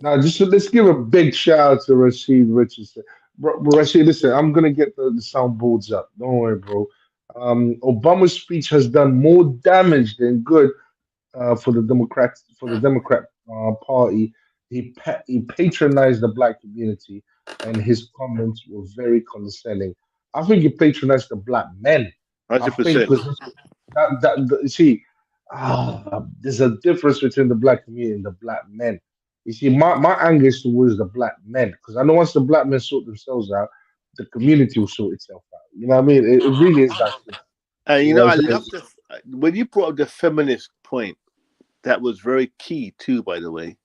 [SPEAKER 1] Now, let's give a big shout out to Rashid Richardson. Rashid, listen, I'm gonna get the soundboards up. Don't worry, bro. Obama's speech has done more damage than good for the Democrat Party. He patronized the black community, and his comments were very condescending. I think he patronized the black men. I think
[SPEAKER 3] 100%.
[SPEAKER 1] because see, there's a difference between the black community and the black men. You see, my anger is towards the black men because I know once the black men sort themselves out, the community will sort itself out. You know what I mean? It really is that simple.
[SPEAKER 3] And
[SPEAKER 1] You know
[SPEAKER 3] I
[SPEAKER 1] what I'm saying?
[SPEAKER 3] love when you brought up the feminist point. That was very key too, by the way,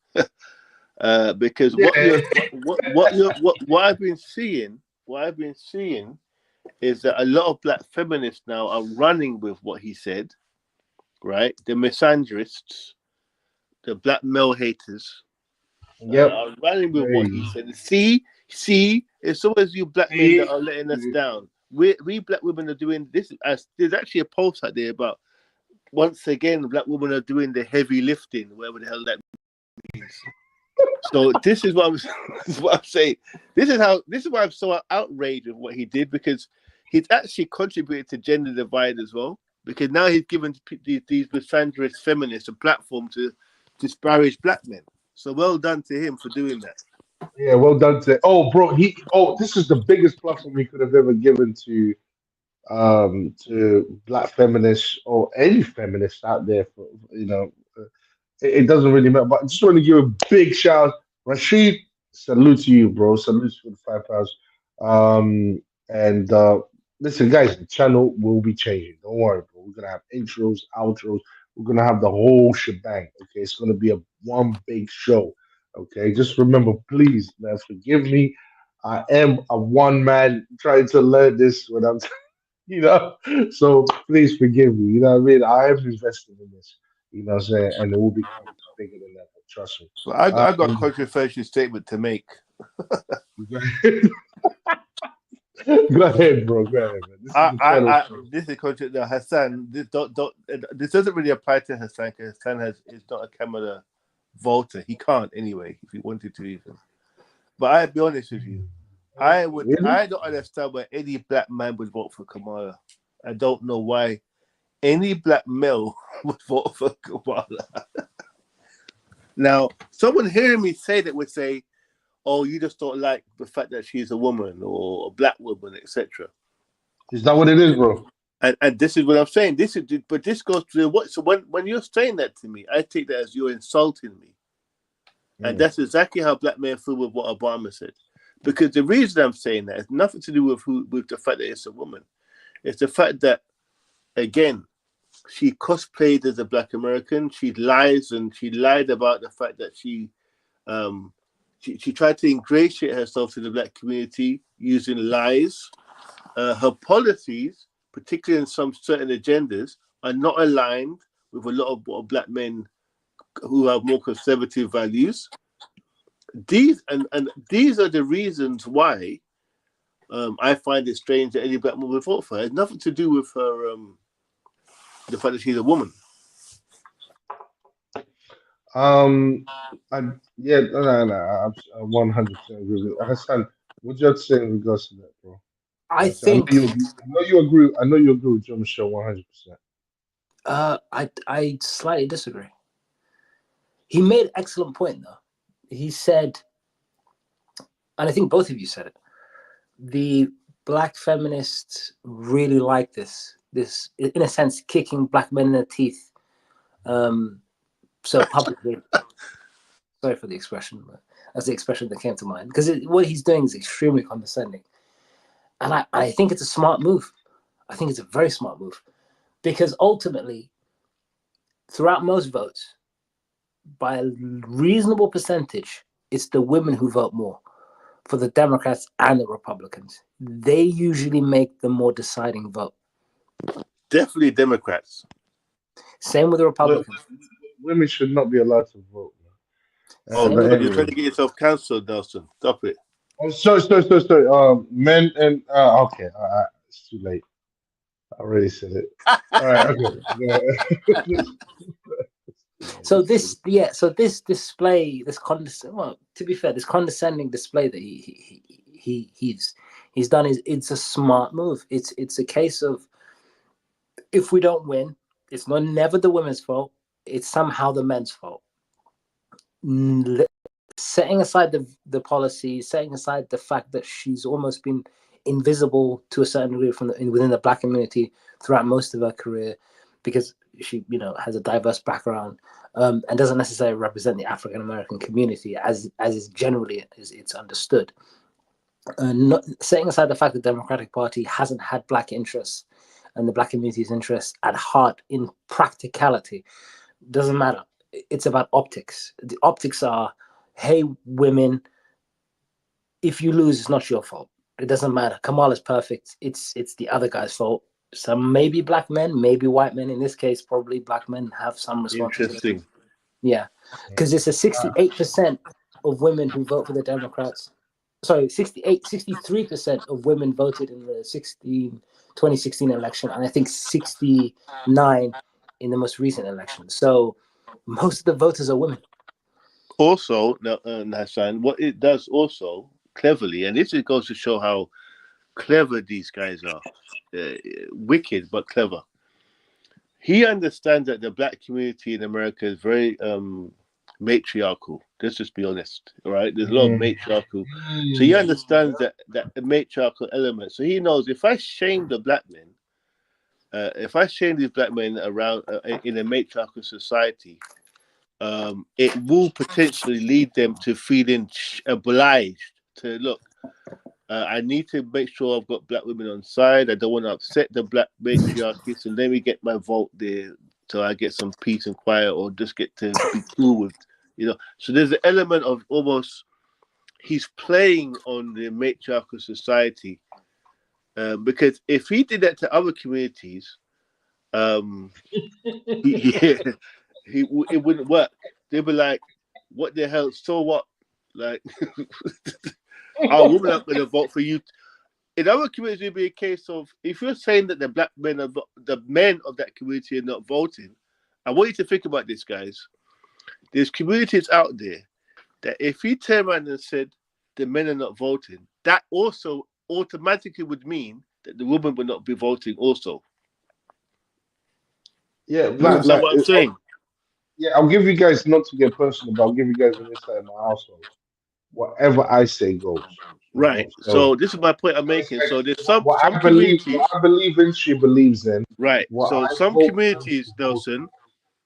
[SPEAKER 3] because
[SPEAKER 1] Yeah.
[SPEAKER 3] what I've been seeing is that a lot of black feminists now are running with what he said, right? The misandrists, the black male haters,
[SPEAKER 1] Yep.
[SPEAKER 3] are running with what he
[SPEAKER 1] Hey.
[SPEAKER 3] said. See, it's always you black men that
[SPEAKER 1] See?
[SPEAKER 3] are letting us down. We black women are doing this. There's actually a post out there about, once again, black women are doing the heavy lifting, whatever the hell that means. So this is what I'm saying. This is why I'm so outraged with what he did, because he's actually contributed to gender divide as well. Because now he's given these misandrist feminists a platform to disparage black men. So well done to him for doing that.
[SPEAKER 1] Yeah, well done to. Oh, bro, this is the biggest platform he could have ever given to black feminists or any feminists out there. For it doesn't really matter. But I just want to give a big shout, Rashid. Salute to you, bro. Salute for the £5. And listen, guys, the channel will be changing. Don't worry, bro. We're gonna have intros, outros. We're gonna have the whole shebang. Okay, it's gonna be one big show. Okay, just remember, please, man, forgive me. I am a one man trying to learn this when I'm, so please forgive me. You know what I mean? I am invested in this. You know what I'm saying? And it will become bigger than that. Trust me.
[SPEAKER 3] But I got a controversial statement to make.
[SPEAKER 1] Go ahead. Go ahead, bro. Go ahead, man. This is the channel.
[SPEAKER 3] This is controversial. No, Hassan, this doesn't really apply to Hassan, because Hassan is not a Kamala voter. He can't anyway, if he wanted to even. But I'll be honest with you.
[SPEAKER 1] Really?
[SPEAKER 3] I don't understand why any black man would vote for Kamala. I don't know why any black male would vote for Kamala. Now, someone hearing me say that would say, "Oh, you just don't like the fact that she's a woman or a black woman, etc."
[SPEAKER 1] Is that what it is, bro?
[SPEAKER 3] And this is what I'm saying. This goes to what. So when you're saying that to me, I take that as you're insulting me, and that's exactly how black men feel with what Obama said. Because the reason I'm saying that has nothing to do with the fact that it's a woman. It's the fact that, again, she cosplayed as a black American. She lied about the fact that she tried to ingratiate herself to the black community using lies. Her policies, particularly in some certain agendas, are not aligned with a lot of what black men who have more conservative values. These are the reasons why I find it strange that any black woman would vote for her. It has nothing to do with her, the fact that she's a woman.
[SPEAKER 1] I yeah, no, I 100% agree with Hassan. What you have to say in regards to that, bro?
[SPEAKER 2] I
[SPEAKER 1] I know
[SPEAKER 2] think
[SPEAKER 1] you agree. I know you agree. I know you agree with John Michelle 100%.
[SPEAKER 2] I slightly disagree. He made an excellent point though. He said, and I think both of you said it, the black feminists really like this in a sense kicking black men in the teeth. So publicly, sorry for the expression, but that's the expression that came to mind, because what he's doing is extremely condescending, and I think it's a smart move. I think it's a very smart move, because ultimately, throughout most votes, by a reasonable percentage, it's the women who vote more for the Democrats and the Republicans. They usually make the more deciding vote.
[SPEAKER 3] Definitely Democrats.
[SPEAKER 2] Same with the
[SPEAKER 1] Wo-
[SPEAKER 2] Republicans.
[SPEAKER 1] Women should not be allowed to vote, man.
[SPEAKER 3] Oh,
[SPEAKER 2] Same
[SPEAKER 1] But
[SPEAKER 2] with
[SPEAKER 3] you're trying
[SPEAKER 1] anyway,
[SPEAKER 3] to get yourself cancelled, Nelson. Stop it.
[SPEAKER 1] oh, sorry. Men and okay, it's too late. I already said it. All right, okay. Yeah.
[SPEAKER 2] so this yeah so this display, this condescending, well, to be fair, this condescending display that he's done is, it's a smart move. It's a case of, if we don't win, it's not never the women's fault, it's somehow the men's fault. Setting aside the policy, setting aside the fact that she's almost been invisible to a certain degree within the black community throughout most of her career, because she has a diverse background, and doesn't necessarily represent the African American community as is generally as it's understood. Not setting aside the fact that the Democratic Party hasn't had black interests and the black community's interests at heart in practicality, doesn't matter. It's about optics. The optics are, hey, women, if you lose, it's not your fault. It doesn't matter. Kamala's perfect. It's the other guy's fault. Some maybe black men, maybe white men. In this case, probably black men have some responsibility.
[SPEAKER 3] Interesting.
[SPEAKER 2] Yeah, because it's a 68% of women who vote for the Democrats. Sorry, 63% of women voted in the 2016 election, and I think 69 in the most recent election. So most of the voters are women.
[SPEAKER 3] Also, Hassan, what it does also cleverly, and this goes to show how clever these guys are, wicked but clever. He understands that the black community in America is very matriarchal. Let's just be honest, all right? There's a lot of matriarchal. So he understands that the matriarchal element. So he knows, if I shame the black men, if I shame these black men around in a matriarchal society, it will potentially lead them to feeling obliged to look. I need to make sure I've got black women on side. I don't want to upset the black matriarchy, so let me get my vote there so I get some peace and quiet, or just get to be cool with. So there's an element of almost he's playing on the matriarchal society, because if he did that to other communities, it wouldn't work. They'd be like, "What the hell? So what? Like, our women are going to vote for you." In our community, it'd be a case of, if you're saying that the black men the men of that community are not voting, I want you to think about this, guys. There's communities out there that if he turned around and said the men are not voting, that also automatically would mean that the women would not be voting also.
[SPEAKER 1] Yeah,
[SPEAKER 3] You understand what I'm saying?
[SPEAKER 1] yeah, I'll give you guys, not to get personal, but I'll give you guys an insight in my household. Whatever I say goes.
[SPEAKER 3] Right.
[SPEAKER 1] So
[SPEAKER 3] So this is my point I'm making.
[SPEAKER 1] like,
[SPEAKER 3] So there's
[SPEAKER 1] what
[SPEAKER 3] some
[SPEAKER 1] I believe,
[SPEAKER 3] communities,
[SPEAKER 1] in, she believes in.
[SPEAKER 3] right?
[SPEAKER 1] What
[SPEAKER 3] So
[SPEAKER 1] I
[SPEAKER 3] some
[SPEAKER 1] vote for, she
[SPEAKER 3] communities,
[SPEAKER 1] votes
[SPEAKER 3] Nelson,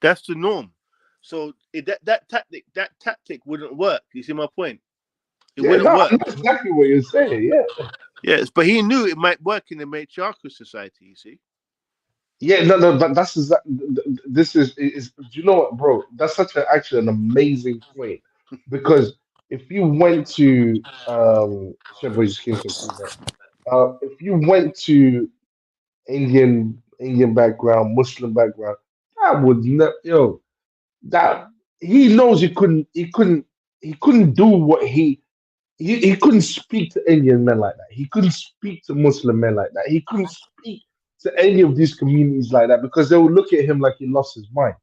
[SPEAKER 3] that's the norm. So that tactic wouldn't work. You see my point? It
[SPEAKER 1] for. Yeah,
[SPEAKER 3] wouldn't
[SPEAKER 1] no, I
[SPEAKER 3] work.
[SPEAKER 1] know exactly what you're saying. Yeah.
[SPEAKER 3] Yes, but he knew it might work in the matriarchal society. You see?
[SPEAKER 1] Yeah, no, but that's this is. Do you know what, bro? That's actually an amazing point, because if you went to Chevrolet just came some feedback. If you went to Indian background, Muslim background, that would not, that he knows he couldn't do what he he couldn't speak to Indian men like that. He couldn't speak to Muslim men like that. He couldn't speak to any of these communities like that because they would look at him like he lost his mind.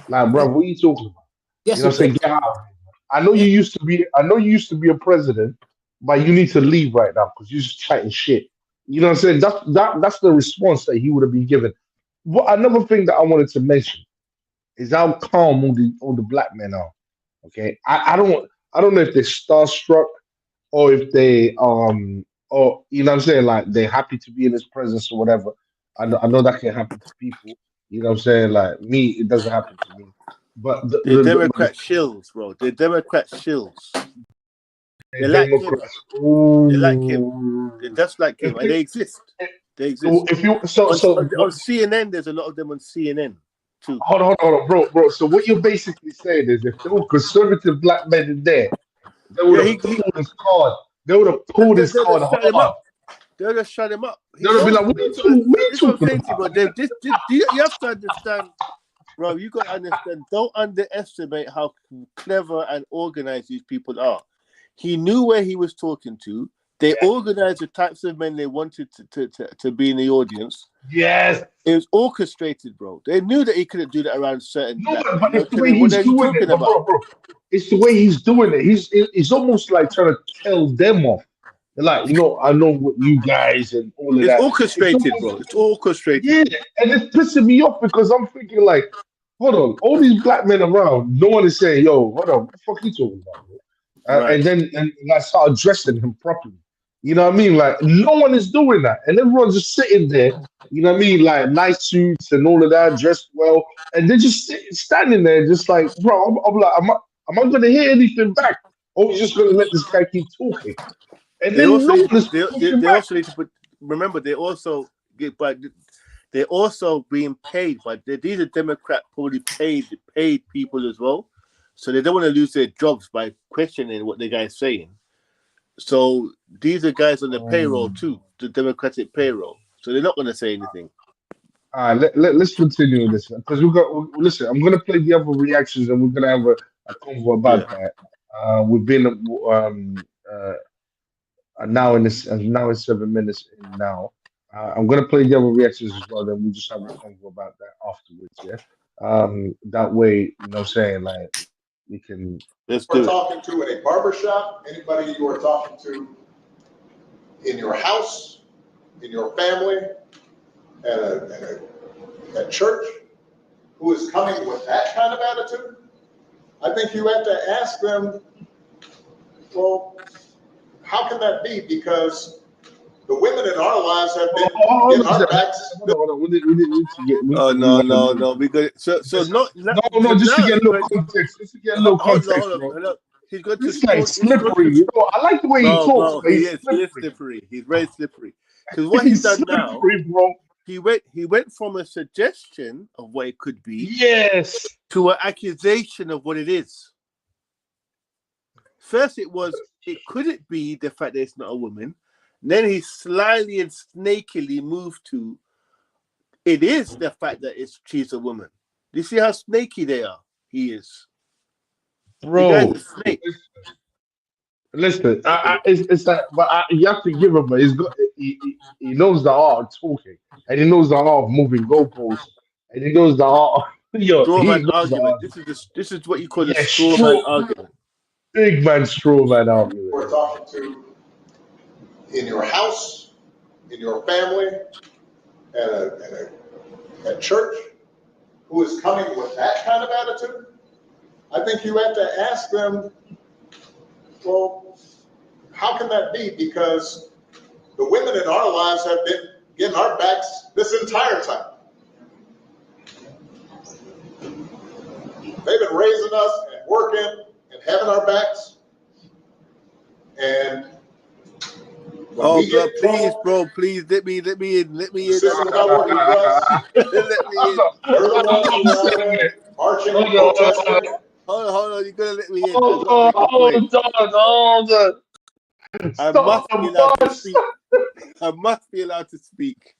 [SPEAKER 1] Like, bro, what are you talking about? You
[SPEAKER 2] Yes,
[SPEAKER 1] know
[SPEAKER 2] he
[SPEAKER 1] what I'm saying?
[SPEAKER 2] could.
[SPEAKER 1] Get out of here. I know
[SPEAKER 2] Yeah.
[SPEAKER 1] you used to be I know you used to be a president, but you need to leave right now because you're just chatting shit. You know what I'm saying? That's the response that he would have been given. What another thing that I wanted to mention is how calm all the black men are. Okay. I don't know if they're starstruck or if they or you know what I'm saying, like they're happy to be in his presence or whatever. I know that can happen to people. You know what I'm saying? Like me, it doesn't happen to me. But
[SPEAKER 3] The Democrat shills, bro. The Democrat shills.
[SPEAKER 1] the
[SPEAKER 3] They like him.
[SPEAKER 1] Democrats.
[SPEAKER 3] They like him. They
[SPEAKER 1] Ooh.
[SPEAKER 3] just like
[SPEAKER 1] If
[SPEAKER 3] him, and
[SPEAKER 1] you,
[SPEAKER 3] they exist. They
[SPEAKER 1] so
[SPEAKER 3] exist
[SPEAKER 1] if you so
[SPEAKER 3] on
[SPEAKER 1] so
[SPEAKER 3] on CNN. There's a lot of them on CNN too.
[SPEAKER 1] hold on, bro. So what you're basically saying is if there were conservative black men in there, they would
[SPEAKER 3] Yeah,
[SPEAKER 1] have pulled his card. They would have pulled his
[SPEAKER 3] they'll
[SPEAKER 1] card
[SPEAKER 3] just shut him
[SPEAKER 1] hard.
[SPEAKER 3] up. They'll just shut him up.
[SPEAKER 1] They
[SPEAKER 3] He
[SPEAKER 1] would have been
[SPEAKER 3] knows,
[SPEAKER 1] like,
[SPEAKER 3] bro. So
[SPEAKER 1] what are you
[SPEAKER 3] this is what I'm
[SPEAKER 1] talking
[SPEAKER 3] saying to you,
[SPEAKER 1] about?
[SPEAKER 3] bro. You have to understand, bro. You got to understand. Don't underestimate how clever and organized these people are. He knew where he was talking to. They organized the types of men they wanted to be in the audience.
[SPEAKER 1] Yes.
[SPEAKER 3] It was orchestrated, bro. They knew that he couldn't do that around certain
[SPEAKER 1] No,
[SPEAKER 3] black men.
[SPEAKER 1] but
[SPEAKER 3] No
[SPEAKER 1] it's the way
[SPEAKER 3] telling what
[SPEAKER 1] he's
[SPEAKER 3] are you
[SPEAKER 1] doing it.
[SPEAKER 3] talking
[SPEAKER 1] No,
[SPEAKER 3] about.
[SPEAKER 1] bro. It's the way he's doing it. He's almost like trying to tell them off. They're like, I know what you guys and all of
[SPEAKER 3] It's
[SPEAKER 1] that. It's
[SPEAKER 3] orchestrated,
[SPEAKER 1] almost
[SPEAKER 3] bro. It's orchestrated.
[SPEAKER 1] yeah, and it's pissing me off because I'm thinking like, hold on, all these black men around, no one is saying, yo, hold on, what the fuck you talking about, bro?
[SPEAKER 3] Right.
[SPEAKER 1] And I start addressing him properly. You know what I mean? Like no one is doing that, and everyone's just sitting there. You know what I mean? Like nice suits and all of that, dressed well, and they're just standing there, just like, bro. I'm like, am I going to hear anything back, or are we just going to let this guy keep talking? And
[SPEAKER 3] They
[SPEAKER 1] then
[SPEAKER 3] also
[SPEAKER 1] no
[SPEAKER 3] need
[SPEAKER 1] one is pushing
[SPEAKER 3] they
[SPEAKER 1] back.
[SPEAKER 3] also need to put. Remember, they also get, but they're also being paid. But these are Democrat probably paid people as well, so they don't want to lose their jobs by questioning what the guy's saying. So these are guys on the payroll too, the Democratic payroll. So they're not going to say anything.
[SPEAKER 1] All right, let's continue with this because listen. I'm gonna play the other reactions and we're gonna have a convo
[SPEAKER 3] Yeah,
[SPEAKER 1] about that. We've been now in this now in 7 minutes in now. I'm gonna play the other reactions as well. Then we'll just have a convo about that afterwards. Yeah. That way, you know, what I'm saying like we can.
[SPEAKER 3] let's
[SPEAKER 4] We're
[SPEAKER 3] do it.
[SPEAKER 4] talking to in a barber shop, anybody you are talking to in your house, in your family, at church, who is coming with that kind of attitude, I think you have to ask them, well, how can that be? Because the women in our lives have been
[SPEAKER 1] Hold
[SPEAKER 4] getting
[SPEAKER 1] on, a
[SPEAKER 4] our
[SPEAKER 1] second,
[SPEAKER 4] backs.
[SPEAKER 1] hold on. We need to get. We need
[SPEAKER 3] Oh
[SPEAKER 1] to
[SPEAKER 3] no,
[SPEAKER 1] rewind a
[SPEAKER 3] no,
[SPEAKER 1] little
[SPEAKER 3] no!
[SPEAKER 1] bit.
[SPEAKER 3] Because so
[SPEAKER 1] Just,
[SPEAKER 3] not
[SPEAKER 1] no,
[SPEAKER 3] so
[SPEAKER 1] just to
[SPEAKER 3] now
[SPEAKER 1] get a
[SPEAKER 3] he's
[SPEAKER 1] little
[SPEAKER 3] going.
[SPEAKER 1] context. Just to get a little context, bro.
[SPEAKER 3] Hold on. He's going to
[SPEAKER 1] This guy's
[SPEAKER 3] stone. He's going
[SPEAKER 1] slippery.
[SPEAKER 3] to,
[SPEAKER 1] I like the way he talks,
[SPEAKER 3] bro.
[SPEAKER 1] but
[SPEAKER 3] He
[SPEAKER 1] he's
[SPEAKER 3] is
[SPEAKER 1] slippery.
[SPEAKER 3] slippery. He's very slippery. Because what he's
[SPEAKER 1] He's
[SPEAKER 3] done now,
[SPEAKER 1] slippery, bro.
[SPEAKER 3] he went from a suggestion of what it could be
[SPEAKER 1] Yes.
[SPEAKER 3] to an accusation of what it is. First, it couldn't be the fact that it's not a woman. Then he slyly and snakily moved to it is the fact that she's a woman. Do you see how snaky they are? He is. The guy's a
[SPEAKER 1] Bro,
[SPEAKER 3] snake.
[SPEAKER 1] listen. It's like, but you have to give him. He's got. He knows the art of talking, and he knows the art of moving goalposts, and he knows the art. Yo,
[SPEAKER 3] Straw
[SPEAKER 1] he
[SPEAKER 3] man
[SPEAKER 1] knows the
[SPEAKER 3] argument.
[SPEAKER 1] art.
[SPEAKER 3] This is what you call a
[SPEAKER 1] Yeah,
[SPEAKER 3] straw man argument.
[SPEAKER 1] big man, straw man argument.
[SPEAKER 4] We're talking to in your house, in your family, at church, who is coming with that kind of attitude, I think you have to ask them, well, how can that be? Because the women in our lives have been getting our backs this entire time. They've been raising us and working and having our backs. And
[SPEAKER 3] Oh, bro, please, bro, please let me in. Let me in.
[SPEAKER 4] the system's not working for us.
[SPEAKER 3] Let me in.
[SPEAKER 4] They're the ones who are out there marching and protesting.
[SPEAKER 3] Hold on. You're gonna let me in. I
[SPEAKER 1] Hold
[SPEAKER 3] gotta
[SPEAKER 1] on,
[SPEAKER 3] make a point.
[SPEAKER 1] hold on.
[SPEAKER 3] I
[SPEAKER 1] Stop
[SPEAKER 3] must be
[SPEAKER 1] the
[SPEAKER 3] allowed to
[SPEAKER 1] bus.
[SPEAKER 3] speak. I must be allowed to speak.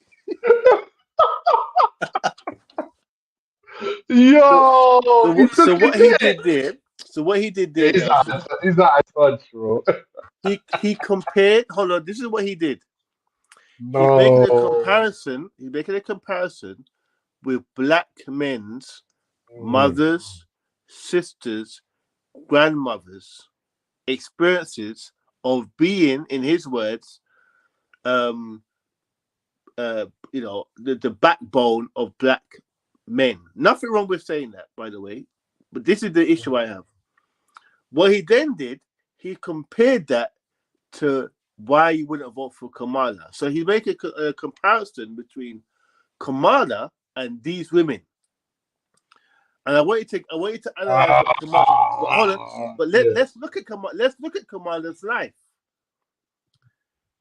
[SPEAKER 1] Yo, he
[SPEAKER 3] So
[SPEAKER 1] took
[SPEAKER 3] what
[SPEAKER 1] it
[SPEAKER 3] he
[SPEAKER 1] there.
[SPEAKER 3] did there. So what he did
[SPEAKER 1] Yeah,
[SPEAKER 3] there, Nelson.
[SPEAKER 1] he's not a touch, bro.
[SPEAKER 3] he compared. Hold on, this is what he did. He's making a
[SPEAKER 1] No.
[SPEAKER 3] comparison. He's making a comparison with black men's
[SPEAKER 1] Mm.
[SPEAKER 3] mothers, sisters, grandmothers' experiences of being, in his words, um, the backbone of black men. Nothing wrong with saying that, by the way. But this is the issue I have. What he then did, he compared that to why you wouldn't vote for Kamala. So he made a comparison between Kamala and these women. And I want you to analyze what Kamala. Hold on, but
[SPEAKER 1] Yeah.
[SPEAKER 3] let's look at Kamala's life.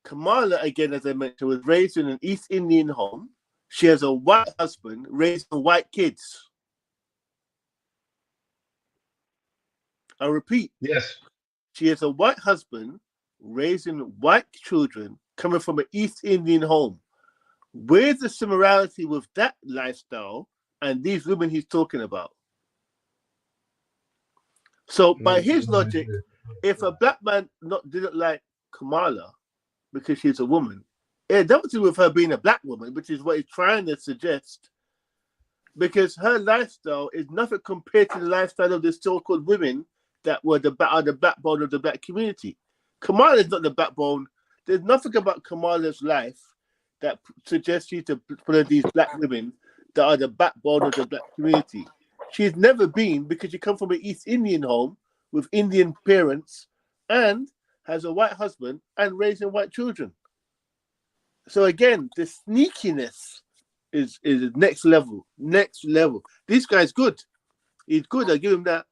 [SPEAKER 3] Kamala, again, as I mentioned, was raised in an East Indian home. She has a white husband, raising white kids. I repeat,
[SPEAKER 1] Yes.
[SPEAKER 3] she has a white husband, raising white children, coming from an East Indian home. Where's the similarity with that lifestyle and these women he's talking about? So, by his logic, if a black man didn't like Kamala because she's a woman, it had nothing to do with her being a black woman, which is what he's trying to suggest. Because her lifestyle is nothing compared to the lifestyle of the so-called women that are the backbone of the black community. Kamala is not the backbone. There's nothing about Kamala's life that suggests she's one of these black women that are the backbone of the black community. She's never been, because she comes from an East Indian home with Indian parents and has a white husband and raising white children. So again, the sneakiness is next level. Next level. This guy's good. He's good. I give him that.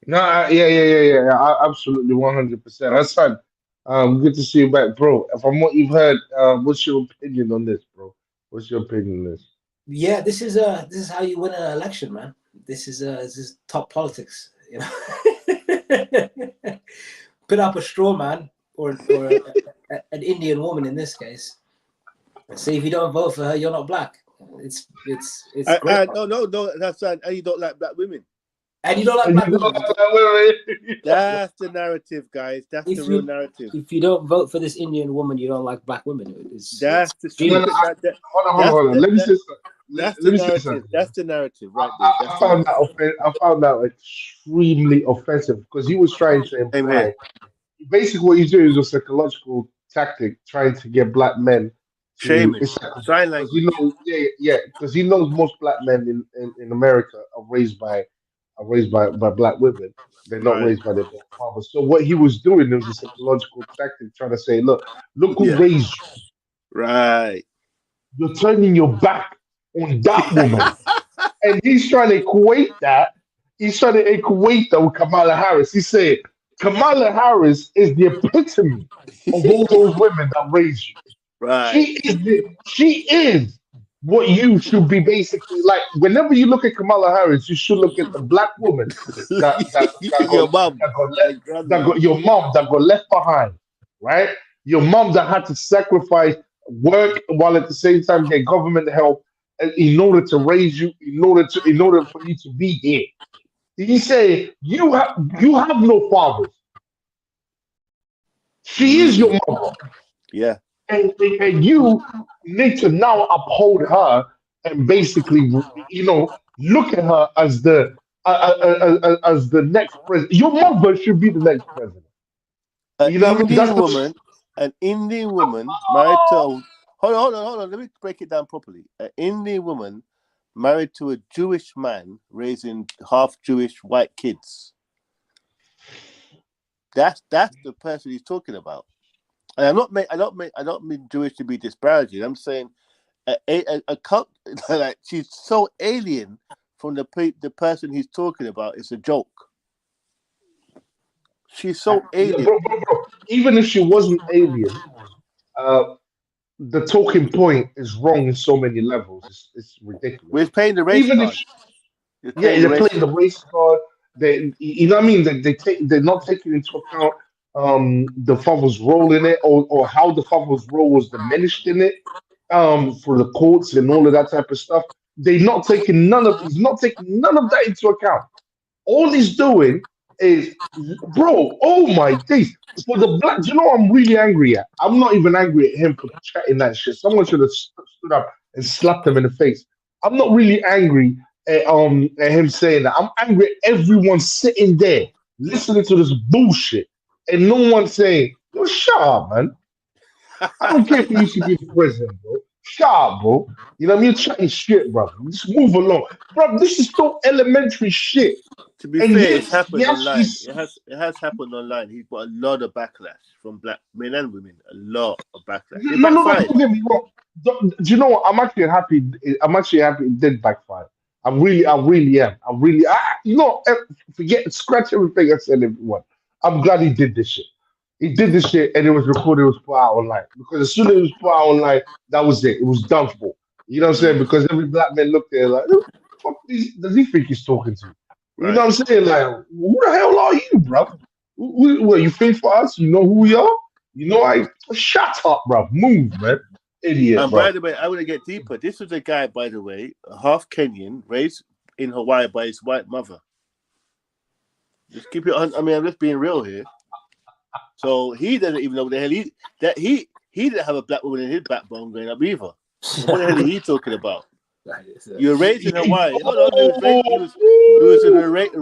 [SPEAKER 1] No, yeah. Absolutely, 100%. Hassan, good to see you back, bro. From what you've heard, what's your opinion on this, bro? What's your opinion on this?
[SPEAKER 2] Yeah, this is how you win an election, man. This is top politics, you know. Put up a straw man or an Indian woman in this case. See, if you don't vote for her, you're not black. It's great.
[SPEAKER 3] No, that's and you don't like black women.
[SPEAKER 2] And you don't like black women.
[SPEAKER 3] That's the narrative, guys. That's the real narrative.
[SPEAKER 2] If you don't vote for this Indian woman, you don't like black women.
[SPEAKER 3] That's the
[SPEAKER 1] Hold on. Let me say something.
[SPEAKER 3] That's the narrative, right there.
[SPEAKER 1] I found that extremely offensive because he was trying to
[SPEAKER 3] Same
[SPEAKER 1] imply
[SPEAKER 3] here.
[SPEAKER 1] basically what he's doing is a psychological tactic trying to get black men to
[SPEAKER 3] Shaming.
[SPEAKER 1] because
[SPEAKER 3] Sign language.
[SPEAKER 1] he knows, because he knows most black men in America are raised by black women. They're not
[SPEAKER 3] Right.
[SPEAKER 1] raised by their black fathers. So what he was doing was a psychological tactic trying to say, look who
[SPEAKER 3] Yeah.
[SPEAKER 1] raised you.
[SPEAKER 3] Right.
[SPEAKER 1] You're turning your back on that woman. And he's trying to equate that. He's trying to equate that with Kamala Harris. He said Kamala Harris is the epitome of all those women that raised you.
[SPEAKER 3] Right.
[SPEAKER 1] She is what you should be basically like. Whenever you look at Kamala Harris, you should look at the black woman
[SPEAKER 3] Your mom.
[SPEAKER 1] that got your mom that got left behind, right? Your mom that had to sacrifice work while at the same time get government help in order to raise you, in order for you to be here. He said you have no fathers. She is your mother.
[SPEAKER 3] Yeah.
[SPEAKER 1] And you need to now uphold her and basically, look at her as the next president. Your mother should be the next president.
[SPEAKER 3] An
[SPEAKER 1] You know what I mean?
[SPEAKER 3] An Indian woman married to hold on. Let me break it down properly. An Indian woman married to a Jewish man raising half Jewish white kids. That's the person he's talking about. And I don't mean Jewish to be disparaging. I'm saying a cult like she's so alien from the person he's talking about. It's a joke. She's so alien.
[SPEAKER 1] Bro. Even if she wasn't alien, the talking point is wrong in so many levels. It's ridiculous.
[SPEAKER 3] We're playing the race
[SPEAKER 1] Even
[SPEAKER 3] card.
[SPEAKER 1] if they're playing the race card. You know what I mean? They're not taking into account the father's role in it, or how the father's role was diminished in it, for the courts and all of that type of stuff. He's not taking none of that into account. All he's doing is, bro, oh my days. For the black, do you know what I'm really angry at? I'm not even angry at him for chatting that shit. Someone should have stood up and slapped him in the face. I'm not really angry at him saying that. I'm angry at everyone sitting there listening to this bullshit and no one saying, yo, shut up, man. I don't care if you used to be in prison, bro. Shut up, bro. You know what I mean? You're chatting shit, bro. Just move along. Bro, this is so elementary shit.
[SPEAKER 3] To be
[SPEAKER 1] And
[SPEAKER 3] fair, it's
[SPEAKER 1] yet, he
[SPEAKER 3] happened
[SPEAKER 1] actually
[SPEAKER 3] online. It has happened online. He's got a lot of backlash from black men and women. A lot of backlash. It
[SPEAKER 1] no, no, no,
[SPEAKER 3] backfired.
[SPEAKER 1] don't get me wrong. Do you know what? I'm actually happy. I'm actually happy it did backfire. I really am. You know, forget, scratch everything I said, everyone. I'm glad he did this shit. He did this shit and it was recorded, it was put out online. Because as soon as it was put out online, that was it. It was done for. You know what I'm saying?
[SPEAKER 3] Mm,
[SPEAKER 1] Because every black man looked there like, who the fuck does he think he's talking to? You know
[SPEAKER 3] right.
[SPEAKER 1] what I'm saying? Like, who the hell are you, bro? What, you think for us? You know who we are? You know, shut up, bro. Move, man. Idiot,
[SPEAKER 3] And by
[SPEAKER 1] bro.
[SPEAKER 3] the way, I want to get deeper. This was a guy, by the way, half Kenyan, raised in Hawaii by his white mother. Just keep it on. I mean, I'm just being real here. So he doesn't even know what the hell he didn't have a black woman in his backbone growing up either. So what the hell are you talking about? You were raised in Hawaii. Hold on, he was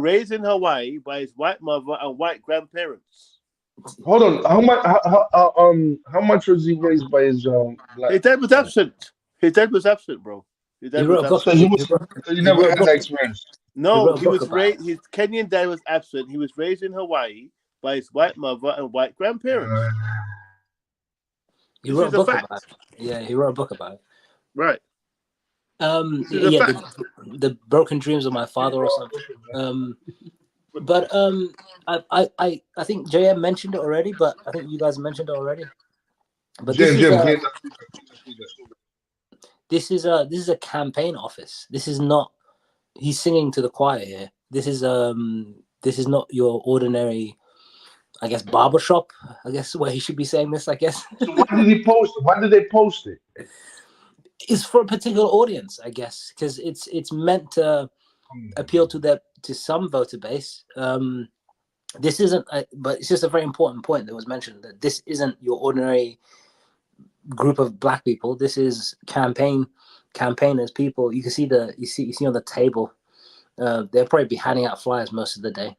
[SPEAKER 3] raised in Hawaii by his white mother and white grandparents.
[SPEAKER 1] Hold on. How much was he raised by his black
[SPEAKER 3] His dad was
[SPEAKER 1] parents?
[SPEAKER 3] absent. His dad was absent, bro. His
[SPEAKER 2] He
[SPEAKER 3] dad was
[SPEAKER 2] wrote a book.
[SPEAKER 1] So
[SPEAKER 3] absent.
[SPEAKER 1] he was. So he
[SPEAKER 2] He
[SPEAKER 1] never
[SPEAKER 2] wrote a
[SPEAKER 1] had that
[SPEAKER 2] book.
[SPEAKER 1] experience.
[SPEAKER 2] He
[SPEAKER 3] No,
[SPEAKER 2] wrote a
[SPEAKER 3] he
[SPEAKER 2] book
[SPEAKER 3] was
[SPEAKER 2] about it.
[SPEAKER 3] raised. His Kenyan dad was absent. He was raised in Hawaii by his white mother and white grandparents.
[SPEAKER 1] Uh,
[SPEAKER 2] He
[SPEAKER 3] This
[SPEAKER 2] wrote a
[SPEAKER 3] is a
[SPEAKER 2] book about
[SPEAKER 3] fact,
[SPEAKER 2] it. Yeah, he wrote a book about it.
[SPEAKER 3] right? This is a
[SPEAKER 2] Yeah,
[SPEAKER 3] fact.
[SPEAKER 2] the broken dreams of my father or something. But I think JM mentioned it already, but I think you guys mentioned it already. But
[SPEAKER 1] Jim, get that feedback.
[SPEAKER 2] this is a campaign office. This is not. He's singing to the choir here. This is not your ordinary, I guess, barbershop. I guess where he should be saying this. I guess
[SPEAKER 1] So why did he post it? Why did they post it?
[SPEAKER 2] it's for a particular audience. I guess because it's meant to appeal to some voter base. This isn't, but it's just a very important point that was mentioned that this isn't your ordinary group of black people. This is campaigners, people. You can see you see on the table. They'll probably be handing out flyers most of the day,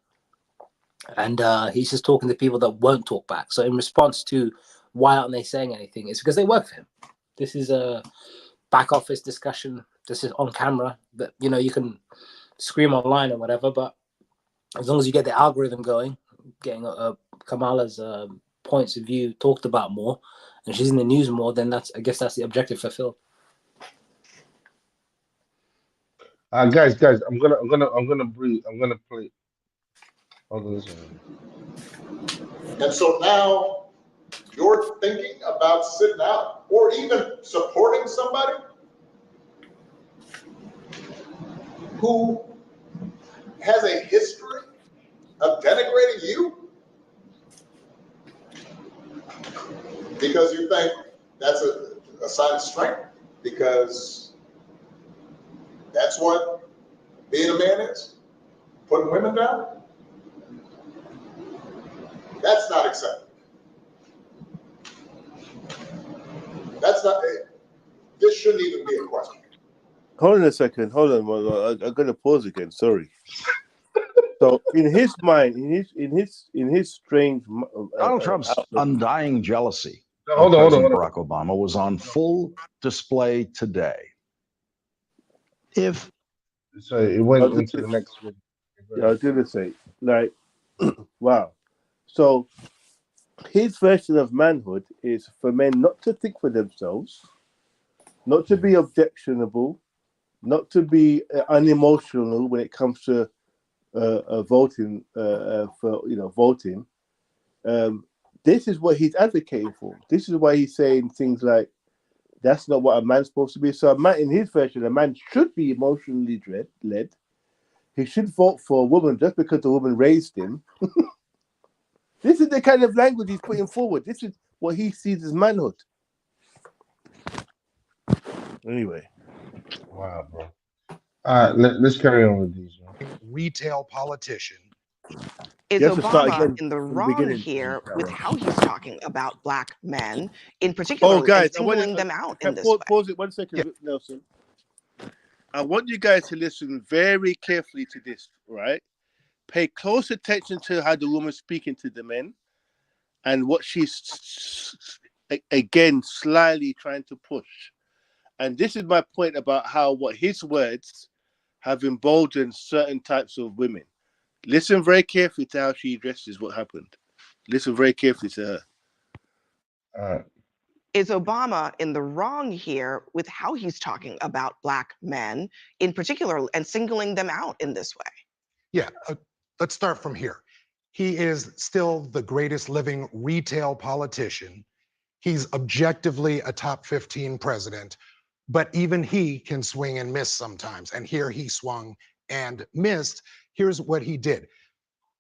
[SPEAKER 2] and he's just talking to people that won't talk back. So in response to why aren't they saying anything, it's because they work for him. This is a back office discussion. This is on camera. That you can scream online or whatever, but as long as you get the algorithm going, getting Kamala's points of view talked about more, and she's in the news more, then I guess that's the objective fulfilled.
[SPEAKER 1] Guys, I'm gonna breathe. I'm gonna play. Hold on a second.
[SPEAKER 4] And so now you're thinking about sitting out or even supporting somebody who has a history of denigrating you because you think that's a sign of strength, because that's what being a man is, putting women down. That's not acceptable. That's not, this shouldn't even be a question.
[SPEAKER 3] Hold on a second. Hold on. I'm gonna pause again. Sorry. So in his mind, in his strange
[SPEAKER 6] Donald Trump's
[SPEAKER 3] outlook,
[SPEAKER 6] undying jealousy
[SPEAKER 1] No,
[SPEAKER 6] of
[SPEAKER 1] hold on,
[SPEAKER 6] President
[SPEAKER 1] hold on.
[SPEAKER 6] Barack Obama was on full display today. If
[SPEAKER 1] So it
[SPEAKER 3] I
[SPEAKER 1] went
[SPEAKER 3] was
[SPEAKER 1] into
[SPEAKER 3] gonna,
[SPEAKER 1] the next one.
[SPEAKER 3] yeah, I was gonna say, like, wow. So his version of manhood is for men not to think for themselves, not to be objectionable, not to be unemotional when it comes to voting for voting. This is what he's advocating for. This is why he's saying things like, "That's not what a man's supposed to be." So, a man, in his version, a man should be emotionally led. He should vote for a woman just because the woman raised him. This is the kind of language he's putting forward. This is what he sees as manhood. Anyway,
[SPEAKER 1] Wow, bro. Let's carry on with these. Man.
[SPEAKER 6] retail politician
[SPEAKER 7] Is
[SPEAKER 3] You have to start
[SPEAKER 7] Obama
[SPEAKER 3] again
[SPEAKER 7] in the
[SPEAKER 3] from the
[SPEAKER 7] wrong
[SPEAKER 3] beginning.
[SPEAKER 7] here with how he's talking about black men in particular
[SPEAKER 3] Oh,
[SPEAKER 7] and
[SPEAKER 3] guys, I want
[SPEAKER 7] singling
[SPEAKER 3] to
[SPEAKER 7] them out in this way?
[SPEAKER 3] pause it 1 second, Nelson. I want you guys to listen very carefully to this, right? Pay close attention to how the woman's speaking to the men and what she's, again, slyly trying to push. And this is my point about how what his words have emboldened certain types of women. Listen very carefully to how she addresses what happened. Listen very carefully to her.
[SPEAKER 1] Uh,
[SPEAKER 7] Is Obama in the wrong here with how he's talking about black men in particular and singling them out in this way?
[SPEAKER 8] Yeah, let's start from here. He is still the greatest living retail politician. He's objectively a top 15 president, but even he can swing and miss sometimes. And here he swung and missed. Here's what he did.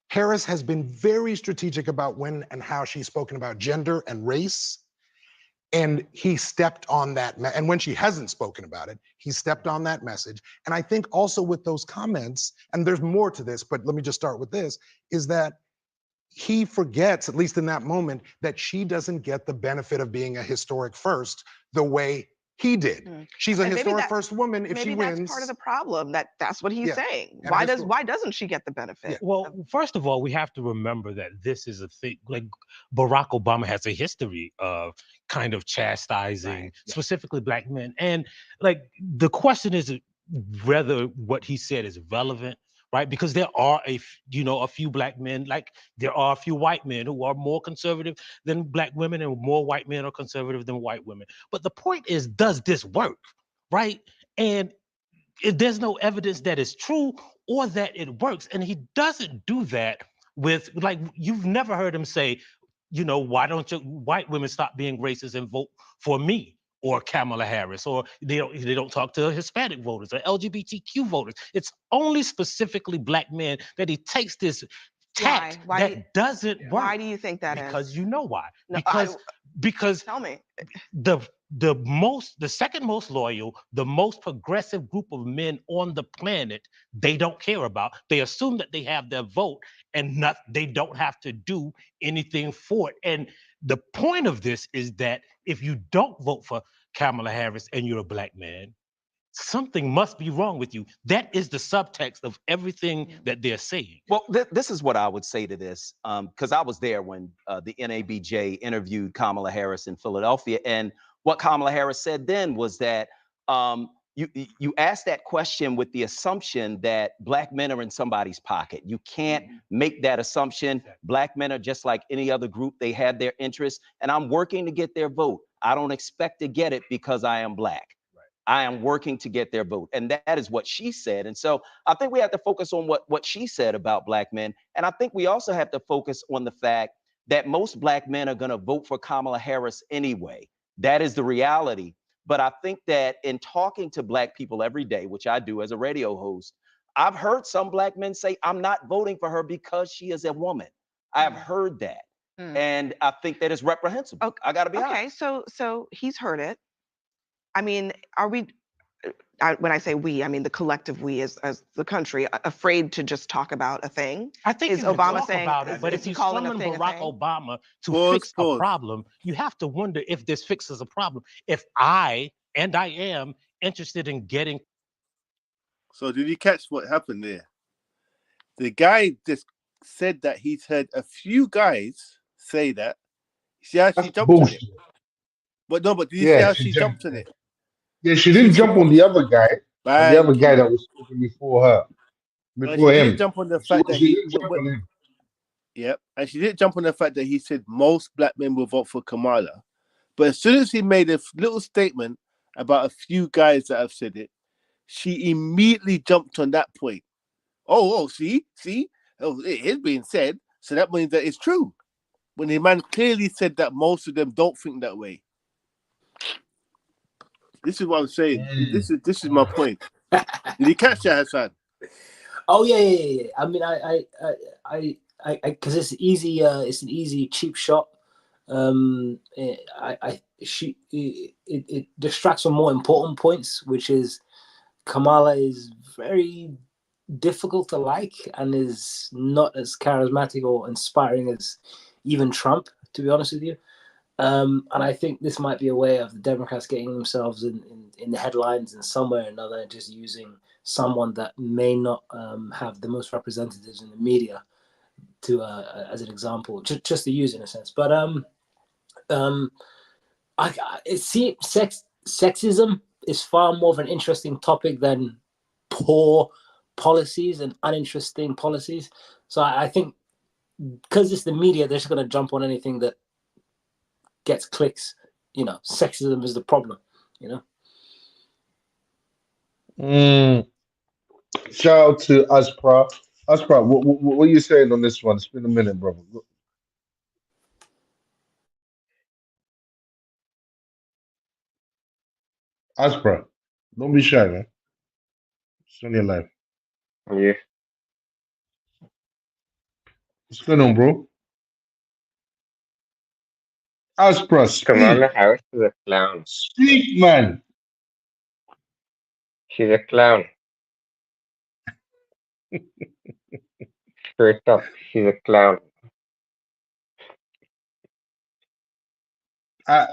[SPEAKER 8] Harris has been very strategic about when and how she's spoken about gender and race. And he stepped on that. And when she hasn't spoken about it, he stepped on that message. And I think also with those comments, and there's more to this, but let me just start with this, is that he forgets, at least in that moment, that she doesn't get the benefit of being a historic first the way he did. She's a
[SPEAKER 7] And maybe
[SPEAKER 8] historic
[SPEAKER 7] that-
[SPEAKER 8] first woman if she
[SPEAKER 7] Maybe
[SPEAKER 8] wins.
[SPEAKER 7] that's part of the problem. That's what he's
[SPEAKER 8] Yeah.
[SPEAKER 7] saying.
[SPEAKER 8] And
[SPEAKER 7] Why doesn't she get the benefit?
[SPEAKER 9] Well, first of all, we have to remember that this is a thing. Like Barack Obama has a history of kind of chastising specifically black men, and like the question is whether what he said is relevant, right? Because there are a few black men, like there are a few white men who are more conservative than black women, and more white men are conservative than white women. But the point is, does this work, right? And there's no evidence that it's true or that it works. And he doesn't do that with, like, you've never heard him say, why don't you white women stop being racist and vote for me or Kamala Harris, or they don't talk to Hispanic voters or LGBTQ voters. It's only specifically black men that he takes this tact that doesn't work.
[SPEAKER 7] Why do you think that is?
[SPEAKER 9] Because you know why.
[SPEAKER 7] No,
[SPEAKER 9] because
[SPEAKER 7] tell me.
[SPEAKER 9] The second most loyal, the most progressive group of men on the planet, they don't care about. They assume that they have their vote and they don't have to do anything for it. And the point of this is that if you don't vote for Kamala Harris and you're a black man, something must be wrong with you. That is the subtext of everything that they're saying.
[SPEAKER 10] Well, this is what I would say to this, because I was there when the NABJ interviewed Kamala Harris in Philadelphia, and what Kamala Harris said then was that you asked that question with the assumption that black men are in somebody's pocket. You can't make that assumption. Black men are just like any other group. They have their interests, and I'm working to get their vote. I don't expect to get it because I am black. I am working to get their vote. And that is what she said. And so I think we have to focus on what she said about black men. And I think we also have to focus on the fact that most black men are going to vote for Kamala Harris anyway. That is the reality. But I think that in talking to black people every day, which I do as a radio host, I've heard some black men say, I'm not voting for her because she is a woman. I have heard that. And I think that is reprehensible.
[SPEAKER 7] Okay.
[SPEAKER 10] I got to be
[SPEAKER 7] honest. So he's heard it. I mean, are we, when I say we, I mean the collective we as the country, afraid to just talk about a thing?
[SPEAKER 9] I think
[SPEAKER 7] is
[SPEAKER 9] you can
[SPEAKER 7] Obama
[SPEAKER 9] talk
[SPEAKER 7] saying,
[SPEAKER 9] about it, but if you summon Barack Obama to fix a problem, you have to wonder if this fixes a problem. If I am interested in getting.
[SPEAKER 3] So did you catch what happened there? The guy just said that he's heard a few guys say that. See how she jumped on it? But did you see how she jumped on it?
[SPEAKER 1] Yeah, she didn't jump on the other guy. On the other guy that was speaking before her. Before
[SPEAKER 3] she
[SPEAKER 1] him.
[SPEAKER 3] didn't jump on the fact that
[SPEAKER 1] she didn't jump on him.
[SPEAKER 3] Yep. And she didn't jump on the fact that he said most black men will vote for Kamala. But as soon as he made a little statement about a few guys that have said it, she immediately jumped on that point. See? Oh, it is being said. So that means that it's true. When the man clearly said that most of them don't think that way. This is what I'm saying. This is my point. Did you catch that, Hassan?
[SPEAKER 2] Oh yeah. I mean, I because it's easy. It's an easy cheap shot. It distracts from more important points, which is Kamala is very difficult to like and is not as charismatic or inspiring as even Trump, to be honest with you. And I think this might be a way of the Democrats getting themselves in the headlines in some way or another, just using someone that may not have the most representatives in the media to as an example, just to use in a sense. But sexism is far more of an interesting topic than poor policies and uninteresting policies. So I think because it's the media, they're just going to jump on anything that gets clicks. You know, sexism is the problem. You know.
[SPEAKER 1] Shout out to Aspra. Aspra, what are you saying on this one? It's been a minute, brother. Aspra, don't be shy, man. It's on your life.
[SPEAKER 11] Yeah,
[SPEAKER 1] What's going on, bro? Aspra,
[SPEAKER 11] Kamala
[SPEAKER 1] speak.
[SPEAKER 11] Harris is a clown.
[SPEAKER 1] Speak, man.
[SPEAKER 11] She's a clown. Straight up, she's a clown.
[SPEAKER 1] My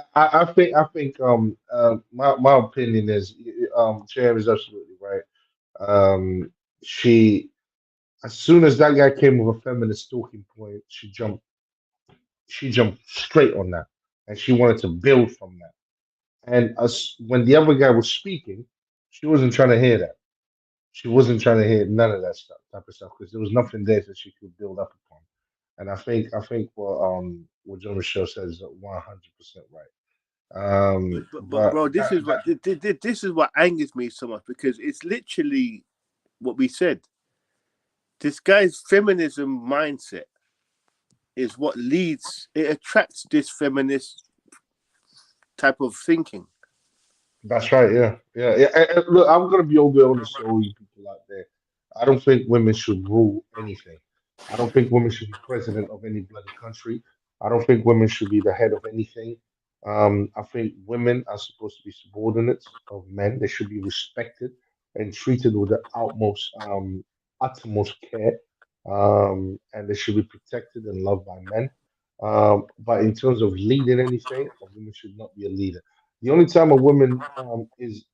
[SPEAKER 1] opinion is Chair is absolutely right. She as soon as that guy came with a feminist talking point, she jumped straight on that, and she wanted to build from that. And as when the other guy was speaking, she wasn't trying to hear that. She wasn't trying to hear none of that stuff, type of stuff, because there was nothing there that she could build up upon. And I think what John Michelle says is 100% right.
[SPEAKER 3] But
[SPEAKER 1] But
[SPEAKER 3] bro, this is what this is what angers me so much, because it's literally what we said. This guy's feminism mindset is what leads, it attracts this feminist type of thinking.
[SPEAKER 1] that's right. Yeah, yeah, yeah. And look, I'm gonna be all the honest to all you people out there. I don't think women should rule anything. I don't think women should be president of any bloody country. I don't think women should be the head of anything. I think women are supposed to be subordinates of men. They should be respected and treated with the utmost care. And they should be protected and loved by men. But in terms of leading anything, a woman should not be a leader. The only time a woman is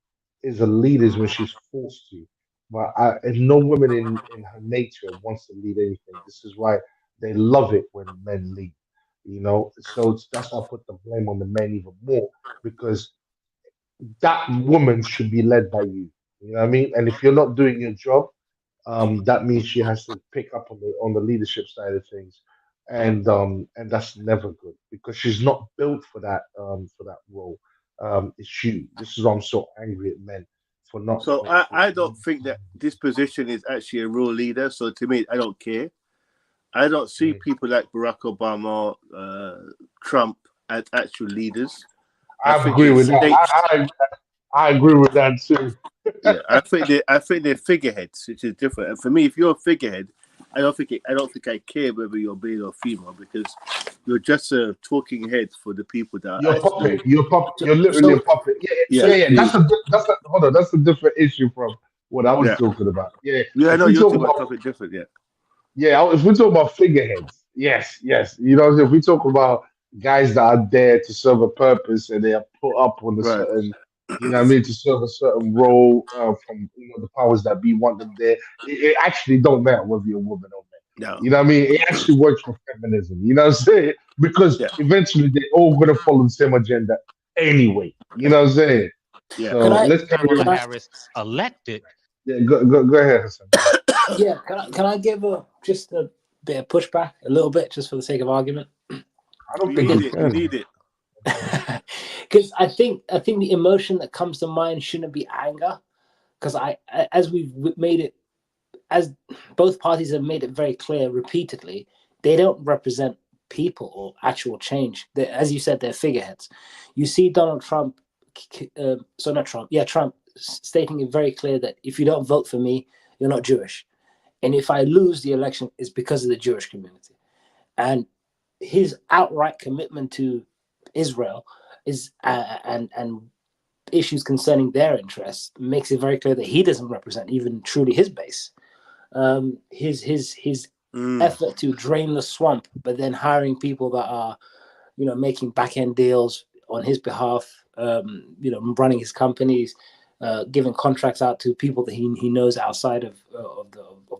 [SPEAKER 1] a leader is when she's forced to. But and no woman in her nature wants to lead anything. This is why they love it when men lead. So that's why I put the blame on the men even more because that woman should be led by you. You know what I mean? And if you're not doing your job, that means she has to pick up on the leadership side of things, and that's never good because she's not built for that role. It's you. This is why I'm so angry at men for not
[SPEAKER 3] So
[SPEAKER 1] for, for
[SPEAKER 3] I don't think that this position is actually a real leader. So to me, I don't care. I don't see
[SPEAKER 1] Mm.
[SPEAKER 3] people like Barack Obama, Trump as actual leaders. I
[SPEAKER 1] I
[SPEAKER 3] think
[SPEAKER 1] agree
[SPEAKER 3] they're
[SPEAKER 1] with that.
[SPEAKER 3] states.
[SPEAKER 1] I agree with that too.
[SPEAKER 3] Yeah, I think they're figureheads, which is different. And for me, if you're a figurehead, I don't think I care whether you're male or female, because you're just a talking head for the people that are
[SPEAKER 1] You're a
[SPEAKER 3] actually,
[SPEAKER 1] puppet. You're a puppet.
[SPEAKER 2] So,
[SPEAKER 1] You're literally a
[SPEAKER 2] so
[SPEAKER 1] puppet. Yeah,
[SPEAKER 3] yeah,
[SPEAKER 1] yeah, yeah.
[SPEAKER 3] the,
[SPEAKER 1] Hold on. That's a different issue from what I was
[SPEAKER 3] yeah,
[SPEAKER 1] talking about. Yeah.
[SPEAKER 3] yeah. I
[SPEAKER 1] If
[SPEAKER 3] know
[SPEAKER 1] we
[SPEAKER 3] you're
[SPEAKER 1] talk
[SPEAKER 3] talking about
[SPEAKER 1] about
[SPEAKER 3] something different. Yeah,
[SPEAKER 1] Yeah, if we talk about figureheads, yes, yes. If we talk about guys that are there to serve a purpose and they are put up on a
[SPEAKER 3] right.
[SPEAKER 1] certain, what I mean, to serve a certain role from the powers that be want them there. It actually don't matter whether you're a woman or man.
[SPEAKER 3] No,
[SPEAKER 1] You know what I mean? It actually works for feminism. You know what I'm saying? Because
[SPEAKER 3] yeah,
[SPEAKER 1] eventually they're all gonna follow the same agenda anyway. You know what I'm saying?
[SPEAKER 3] yeah.
[SPEAKER 2] can
[SPEAKER 1] So
[SPEAKER 2] I
[SPEAKER 1] let's carry
[SPEAKER 9] Kamala
[SPEAKER 2] can
[SPEAKER 1] on.
[SPEAKER 2] I
[SPEAKER 9] Harris elected.
[SPEAKER 1] Yeah, go ahead, Hassan. Go ahead.
[SPEAKER 2] yeah can I give just a bit of pushback a little bit just for the sake of argument?
[SPEAKER 1] I don't
[SPEAKER 3] We
[SPEAKER 1] think
[SPEAKER 3] need
[SPEAKER 1] you
[SPEAKER 3] it. We
[SPEAKER 1] can.
[SPEAKER 3] need it.
[SPEAKER 2] Because I think the emotion that comes to mind shouldn't be anger, because as we've made it, as both parties have made it very clear repeatedly, they don't represent people or actual change. As you said, they're figureheads. You see Donald Trump, so not Trump, yeah, Trump stating it very clear that if you don't vote for me, you're not Jewish, and if I lose the election, it's because of the Jewish community. And his outright commitment to Israel is and issues concerning their interests makes it very clear that he doesn't represent even truly his base. His effort to drain the swamp, but then hiring people that are, making back end deals on his behalf, running his companies, giving contracts out to people that he knows outside of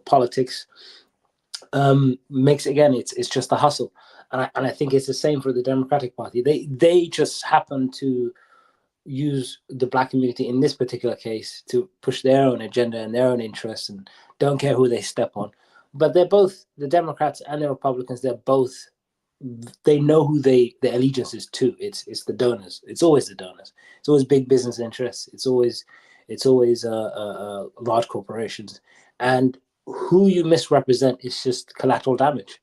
[SPEAKER 2] politics, makes, again, it's just a hustle. And I think it's the same for the Democratic Party. They just happen to use the black community in this particular case to push their own agenda and their own interests, and don't care who they step on. But they're both, the Democrats and the Republicans, they know who their allegiance is to. It's the donors. It's always the donors. It's always big business interests. It's always large corporations. And who you misrepresent is just collateral damage.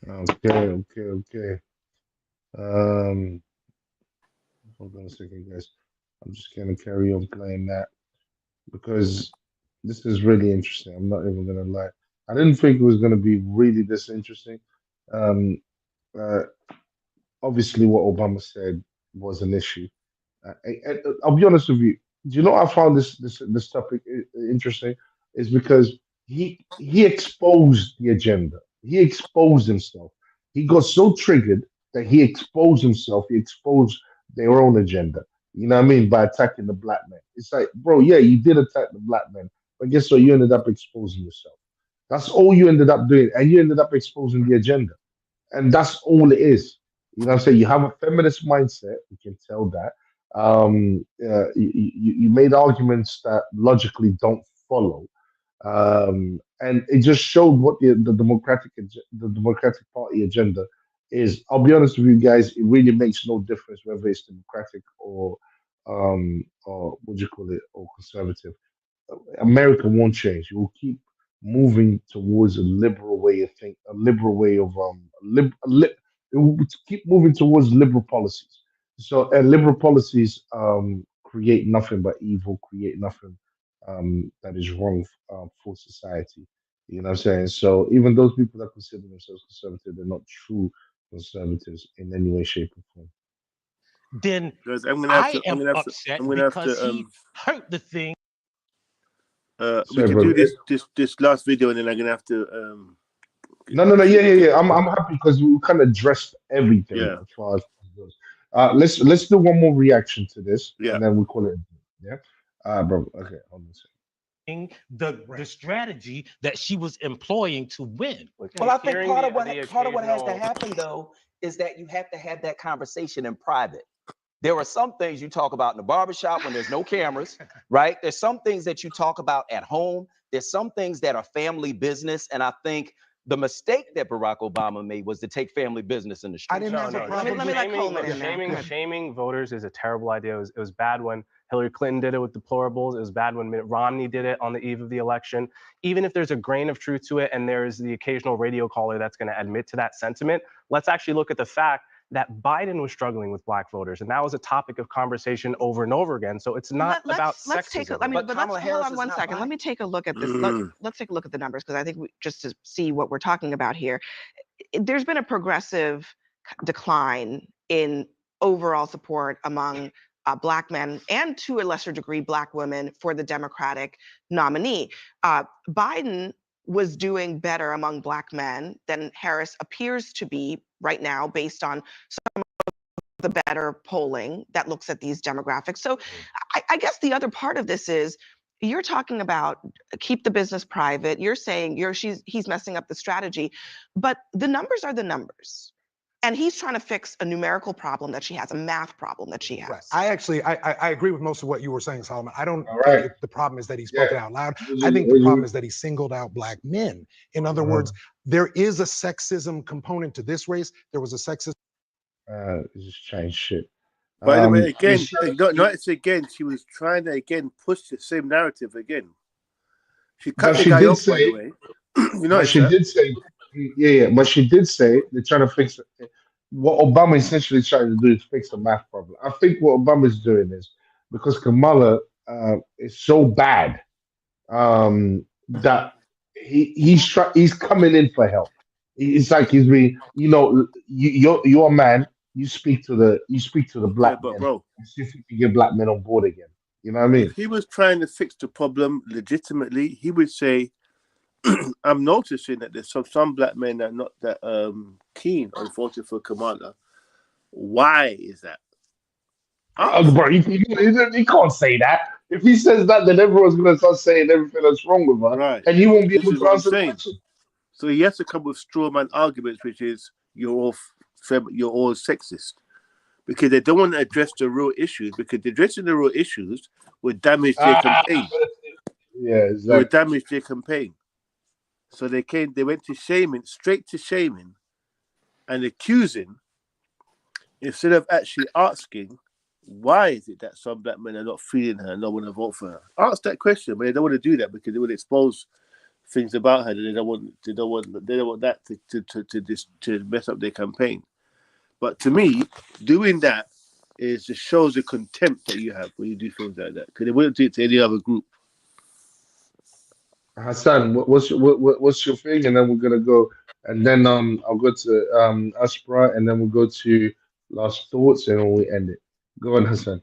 [SPEAKER 1] Okay. Hold on a second, guys. I'm just gonna carry on playing that because this is really interesting. I'm not even gonna lie. I didn't think it was gonna be really this interesting. Um, uh, Obviously, what Obama said was an issue. I'll be honest with you. Do you know I found this topic interesting? Is because he exposed the agenda. He exposed himself. He got so triggered that he exposed himself. He exposed their own agenda. You know what I mean? By attacking the black man. It's like, bro, yeah, you did attack the black man, but guess what? You ended up exposing yourself. That's all you ended up doing, and you ended up exposing the agenda, and that's all it is. You know what I'm saying? You have a feminist mindset. You can tell that. You made arguments that logically don't follow, and it just showed what the Democratic Party agenda is. I'll be honest with you guys; it really makes no difference whether it's Democratic or what do you call it, or conservative. America won't change. It will keep moving towards a liberal way of think, a liberal way of it will keep moving towards liberal policies. So, and liberal policies create nothing but evil, create nothing that is wrong for society. You know what I'm saying? So, even those people that consider themselves conservative, they're not true conservatives in any way, shape, or form.
[SPEAKER 9] Then
[SPEAKER 3] Guys, I'm gonna
[SPEAKER 9] I
[SPEAKER 3] have
[SPEAKER 9] am
[SPEAKER 3] to.
[SPEAKER 9] upset
[SPEAKER 3] I'm gonna have
[SPEAKER 9] because
[SPEAKER 3] to.
[SPEAKER 9] he hurt the thing.
[SPEAKER 3] We
[SPEAKER 1] Sorry,
[SPEAKER 3] can
[SPEAKER 1] brother.
[SPEAKER 3] do this last video, and then I'm gonna have to.
[SPEAKER 1] No. Yeah. I'm happy because we kind of addressed everything
[SPEAKER 3] Yeah.
[SPEAKER 1] as far as it goes. Let's do one more reaction to this,
[SPEAKER 3] Yeah.
[SPEAKER 1] and then we call it. Yeah. Bro. Okay. Hold on a second.
[SPEAKER 9] The strategy that she was employing to win.
[SPEAKER 10] Well, I think part of what has to happen though is that you have to have that conversation in private. There are some things you talk about in the barbershop when there's no cameras, right? There's some things that you talk about at home. There's some things that are family business. And I think the mistake that Barack Obama made was to take family business in the street.
[SPEAKER 7] I didn't have a problem. Let me let Coleman in there.
[SPEAKER 12] Shaming voters is a terrible idea. It was bad when Hillary Clinton did it with deplorables. It was bad when Mitt Romney did it on the eve of the election. Even if there's a grain of truth to it and there's the occasional radio caller that's going to admit to that sentiment, let's actually look at the fact that Biden was struggling with black voters, and that was a topic of conversation over and over again. So it's not about sexism.
[SPEAKER 7] Hold on one second. Let me take a look at this. Let's take a look at the numbers, because I think just to see what we're talking about here, there's been a progressive decline in overall support among Black men and, to a lesser degree, Black women for the Democratic nominee. Biden was doing better among Black men than Harris appears to be right now, based on some of the better polling that looks at these demographics. So I guess the other part of this is, you're talking about keep the business private. You're saying he's messing up the strategy, but the numbers are the numbers. And he's trying to fix a numerical problem that she has, a math problem that she has.
[SPEAKER 8] Right. I agree with most of what you were saying, Solomon. I don't think the problem is that he spoke it out loud. I think the problem is that he singled out Black men. In other words, there is a sexism component to this race. There was a sexism.
[SPEAKER 1] Just change shit.
[SPEAKER 3] By the way, again, again, she was trying to again push the same narrative again. She cut the guy off, by the way. You know,
[SPEAKER 1] she did say, but she did say they're trying to fix it. What Obama essentially trying to do is fix the math problem. I think what Obama is doing is, because Kamala is so bad that he's coming in for help. It's like he's being, you're a man. You speak to the black men.
[SPEAKER 3] Bro,
[SPEAKER 1] and see if you can get black men on board again. You know what I mean?
[SPEAKER 3] If he was trying to fix the problem legitimately, he would say, I'm noticing that there's some black men that are not that keen on voting for Kamala. Why is that?
[SPEAKER 1] Bro, he can't say that. If he says that, then everyone's going to start saying everything that's wrong with her,
[SPEAKER 3] Right.
[SPEAKER 1] and he won't be
[SPEAKER 3] This
[SPEAKER 1] able
[SPEAKER 3] is
[SPEAKER 1] to
[SPEAKER 3] what I'm
[SPEAKER 1] answer the
[SPEAKER 3] saying.
[SPEAKER 1] question.
[SPEAKER 3] So he has to come with straw man arguments, which is you're all sexist, because they don't want to address the real issues. Because addressing the real issues would damage their campaign.
[SPEAKER 1] Yeah,
[SPEAKER 3] It
[SPEAKER 1] exactly.
[SPEAKER 3] would damage their campaign. So they went to shaming, straight to shaming, and accusing, instead of actually asking, why is it that some black men are not feeling her and don't want to vote for her? Ask that question, but they don't want to do that because they would expose things about her that they don't want that to mess up their campaign. But to me, doing that just shows the contempt that you have when you do things like that, because they wouldn't do it to any other group.
[SPEAKER 1] Hassan, what's your thing? And then we're gonna go, and then I'll go to Aspra, and then we'll go to last thoughts, and then we end it. Go on, Hassan.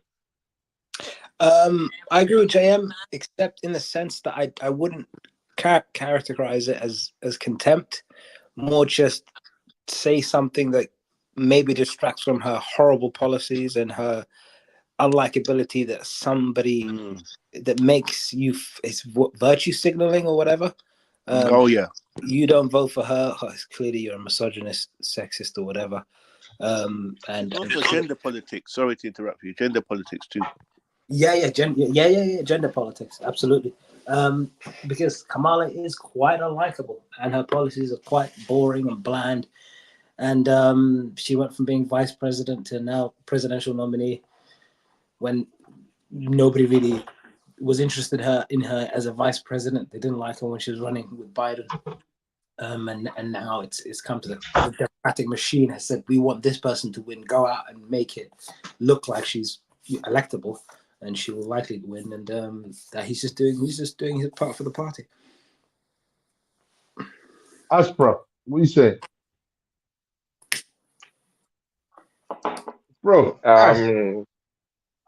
[SPEAKER 2] I agree with JM, except in the sense that I wouldn't characterize it as contempt, more just say something that maybe distracts from her horrible policies and her unlikability, that somebody that makes you it's virtue signaling or whatever.
[SPEAKER 3] Oh yeah,
[SPEAKER 2] you don't vote for her. Clearly, you're a misogynist, sexist, or whatever. And
[SPEAKER 3] also gender politics. Sorry to interrupt you. Gender politics too.
[SPEAKER 2] Yeah, gender politics, absolutely. Because Kamala is quite unlikable, and her policies are quite boring and bland. And she went from being vice president to now presidential nominee, when nobody really was interested in her as a vice president. They didn't like her when she was running with Biden. And now it's come to the Democratic machine has said, we want this person to win. Go out and make it look like she's electable, and she will likely win. And that he's just doing his part for the party.
[SPEAKER 1] Aspra, what do you say, bro? I don't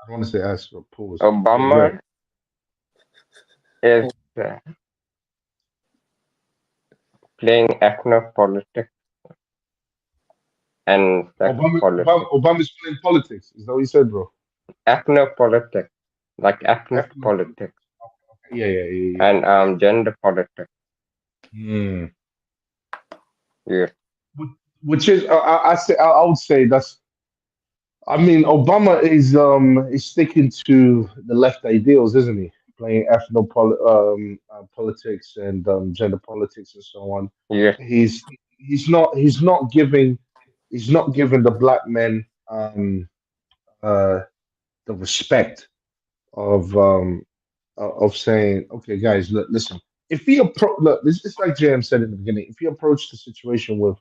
[SPEAKER 1] want to say Aspra. Pause.
[SPEAKER 11] Obama is playing ethno politics and sex politics.
[SPEAKER 1] Obama's playing politics. Is that what you said, bro?
[SPEAKER 11] Ethno politics, like ethnic politics.
[SPEAKER 1] Yeah.
[SPEAKER 11] And gender politics.
[SPEAKER 1] Yeah.
[SPEAKER 11] Which
[SPEAKER 1] is I would say that's. I mean, Obama is sticking to the left ideals, isn't he? Playing politics and gender politics and so on.
[SPEAKER 11] Yeah.
[SPEAKER 1] He's not giving the black men the respect of saying, okay, guys, look, listen. If he look, it's like JM said in the beginning. If he approached the situation with,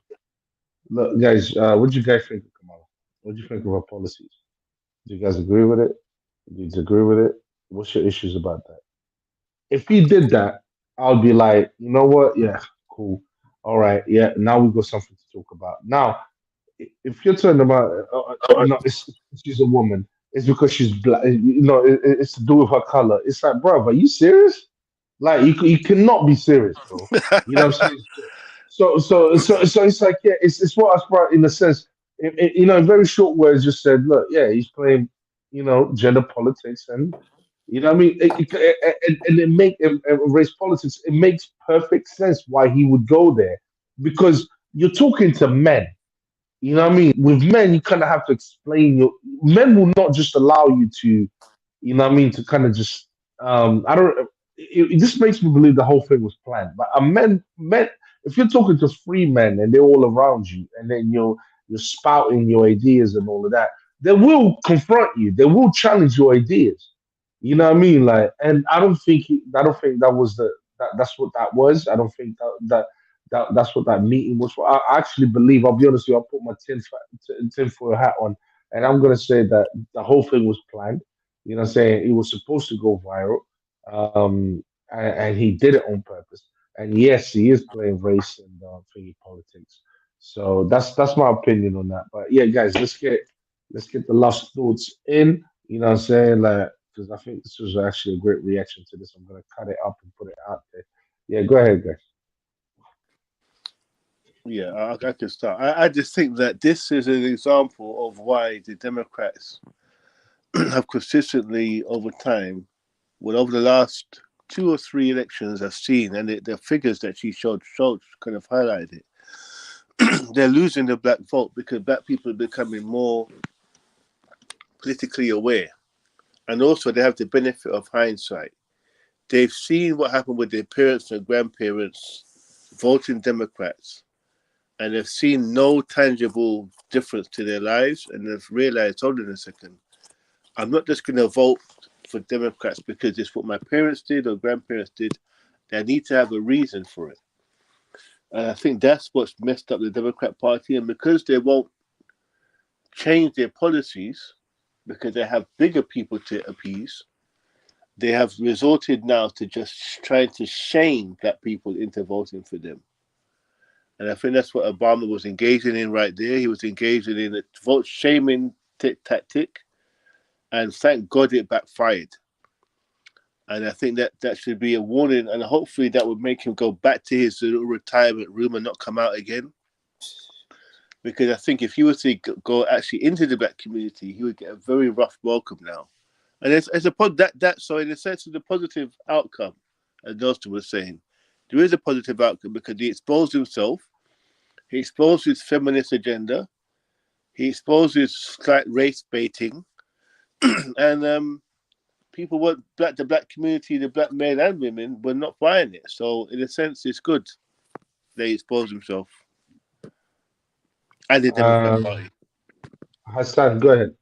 [SPEAKER 1] look, guys, what do you guys think of Kamala? What do you think of her policies? Do you guys agree with it? Do you disagree with it? What's your issues about that? If he did that, I'll be like, you know what? Yeah, cool. All right, yeah. Now we got something to talk about. Now, if you're talking about, she's a woman, it's because she's black. It's to do with her color. It's like, bro, are you serious? Like, you cannot be serious, bro. You know what I'm saying? So it's like, yeah, it's what I brought in a sense. In very short words, just said, look, yeah, he's playing, gender politics, and what I mean, and race politics. It makes perfect sense why he would go there, because you're talking to men. You know what I mean? With men, you kind of have to explain men will not just allow you to, to kind of just I don't it just makes me believe the whole thing was planned. But men, if you're talking to free men and they're all around you, and then you're spouting your ideas and all of that, they will confront you. They will challenge your ideas. You know what I mean? Like, and I don't think that was that's what that was. I don't think that's what that meeting was for. I actually believe, I'll be honest with you, I'll put my tinfoil hat on, and I'm gonna say that the whole thing was planned. You know what I'm saying? It was supposed to go viral. And he did it on purpose. And yes, he is playing race and thingy politics. So that's my opinion on that. But yeah, guys, let's get the last thoughts in. You know what I'm saying? Like, because I think this was actually a great reaction to this. I'm gonna cut it up and put it out there. Yeah, go ahead, guys.
[SPEAKER 3] Yeah, I can start. I just think that this is an example of why the Democrats have consistently over time, well, over the last 2 or 3 elections I've seen, and the figures that she showed kind of highlight it. They're losing the black vote because black people are becoming more politically aware. And also, they have the benefit of hindsight. They've seen what happened with their parents and grandparents voting Democrats, and they've seen no tangible difference to their lives, and they've realized, hold on a second, I'm not just going to vote for Democrats because it's what my parents did or grandparents did. They need to have a reason for it. And I think that's what's messed up the Democrat Party. And because they won't change their policies, because they have bigger people to appease, they have resorted now to just trying to shame black people into voting for them. And I think that's what Obama was engaging in right there. He was engaging in a vote shaming tactic. And thank God it backfired. And I think that should be a warning. And hopefully that would make him go back to his little retirement room and not come out again. Because I think if he was to go actually into the black community, he would get a very rough welcome now. And it's a so in a sense, it's a positive outcome, as Nostra was saying. There is a positive outcome because he exposed himself, he exposed his feminist agenda, he exposed his slight race baiting, and people weren't the black community, the black men and women were not buying it. So in a sense, it's good that he exposed himself and the Democrat
[SPEAKER 1] Um,
[SPEAKER 3] Party.
[SPEAKER 1] Hassan, go ahead.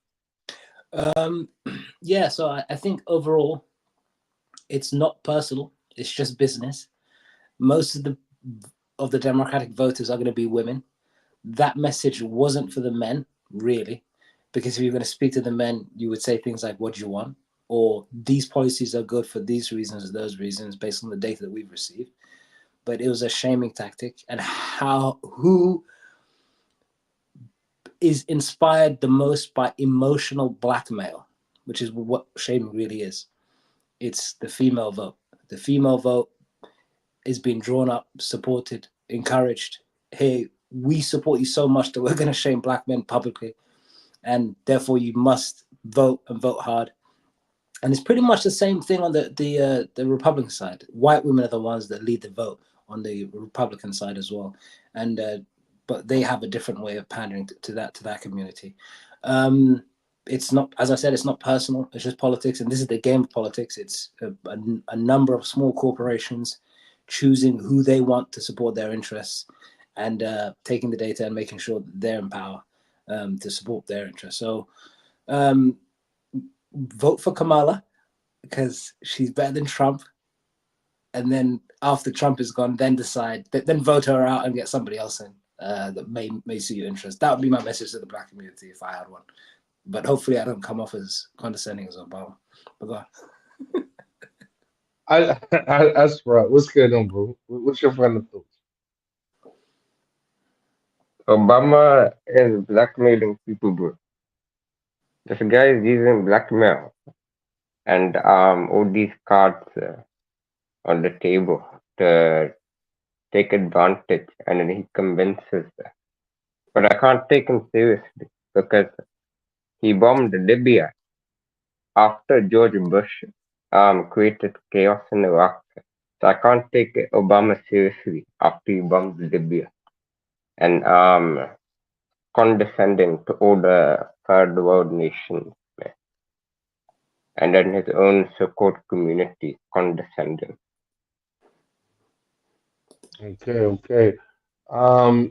[SPEAKER 2] Yeah, so I think overall, it's not personal. It's just business. Most of the Democratic voters are going to be women. That message wasn't for the men, really, because if you're going to speak to the men, you would say things like, "What do you want?" or "These policies are good for these reasons, those reasons," based on the data that we've received. But it was a shaming tactic, and who is inspired the most by emotional blackmail, which is what shaming really is. It's the female vote. The female vote is being drawn up, supported, encouraged. Hey, we support you so much that we're going to shame black men publicly, and therefore you must vote and vote hard. And it's pretty much the same thing on the Republican side. White women are the ones that lead the vote on the Republican side as well, and but they have a different way of pandering to that community. It's not, as I said, it's not personal. It's just politics, and this is the game of politics. It's a number of small corporations choosing who they want to support their interests, and taking the data and making sure that they're in power to support their interests. So vote for Kamala because she's better than Trump. And then after Trump is gone, then then vote her out and get somebody else in that may suit your interest. That would be my message to the black community if I had one. But hopefully I don't come off as condescending as Obama. But go on.
[SPEAKER 1] That's right. What's going on, bro? What's your final thoughts?
[SPEAKER 11] Obama is blackmailing people, bro. This guy is using blackmail and all these cards on the table to take advantage, and then he convinces. But I can't take him seriously because he bombed Libya after George Bush created chaos in Iraq. So I can't take Obama seriously after he bombed Libya and condescending to all the third world nations, and then his own so-called community condescending.
[SPEAKER 1] Okay. I,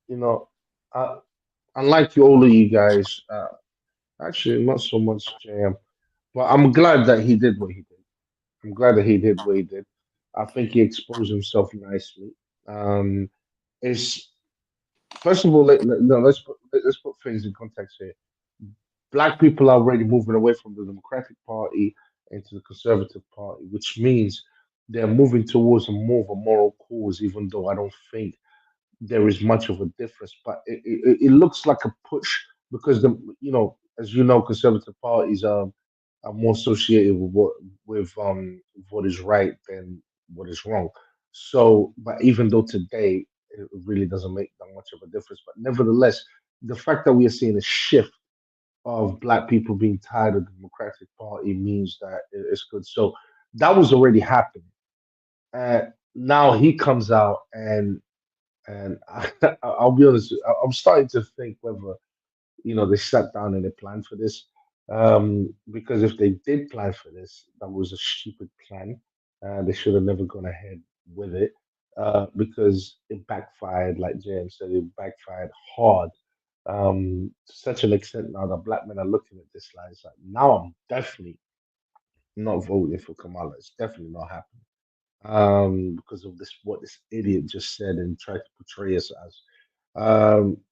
[SPEAKER 1] you know, uh, unlike all of you guys, actually not so much Jam, but I'm glad that he did what he did. I'm glad that he did what he did. I think he exposed himself nicely. It's first of all, no, let's put things in context here. Black people are already moving away from the Democratic Party into the Conservative Party, which means they're moving towards a more of a moral cause, even though I don't think there is much of a difference. But it looks like a push because as you know, Conservative parties are more associated with what is right than what is wrong. So, but even though today it really doesn't make that much of a difference, but nevertheless, the fact that we are seeing a shift of black people being tired of the Democratic Party means that it's good. So that was already happening. And now he comes out and I'll be honest, I'm starting to think whether they sat down and they planned for this. Because if they did plan for this, that was a stupid plan. They should have never gone ahead with it. Because it backfired, like James said, it backfired hard. To such an extent now that black men are looking at this like, it's like now I'm definitely not voting for Kamala. It's definitely not happening. Because of this, what this idiot just said and tried to portray us as.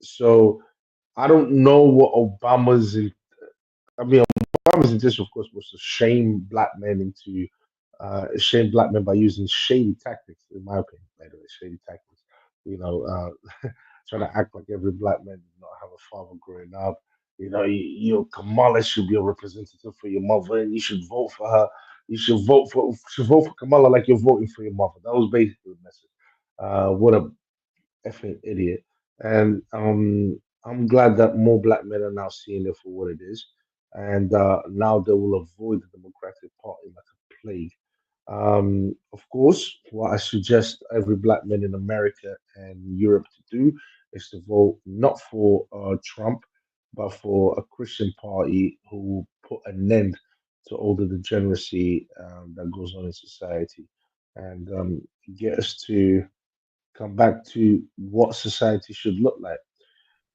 [SPEAKER 1] So I don't know what Obama's. I mean, Obama's intention, of course, was to shame black men by using shady tactics. In my opinion, by the way, shady tactics. You know, trying to act like every black man did not have a father growing up. Kamala should be a representative for your mother, and you should vote for her. You should vote for Kamala like you're voting for your mother. That was basically the message. What a effing idiot. And I'm glad that more black men are now seeing it for what it is. And now they will avoid the Democratic Party like a plague. Of course, what I suggest every black man in America and Europe to do is to vote not for Trump, but for a Christian party who will put an end to all the degeneracy that goes on in society and get us to come back to what society should look like.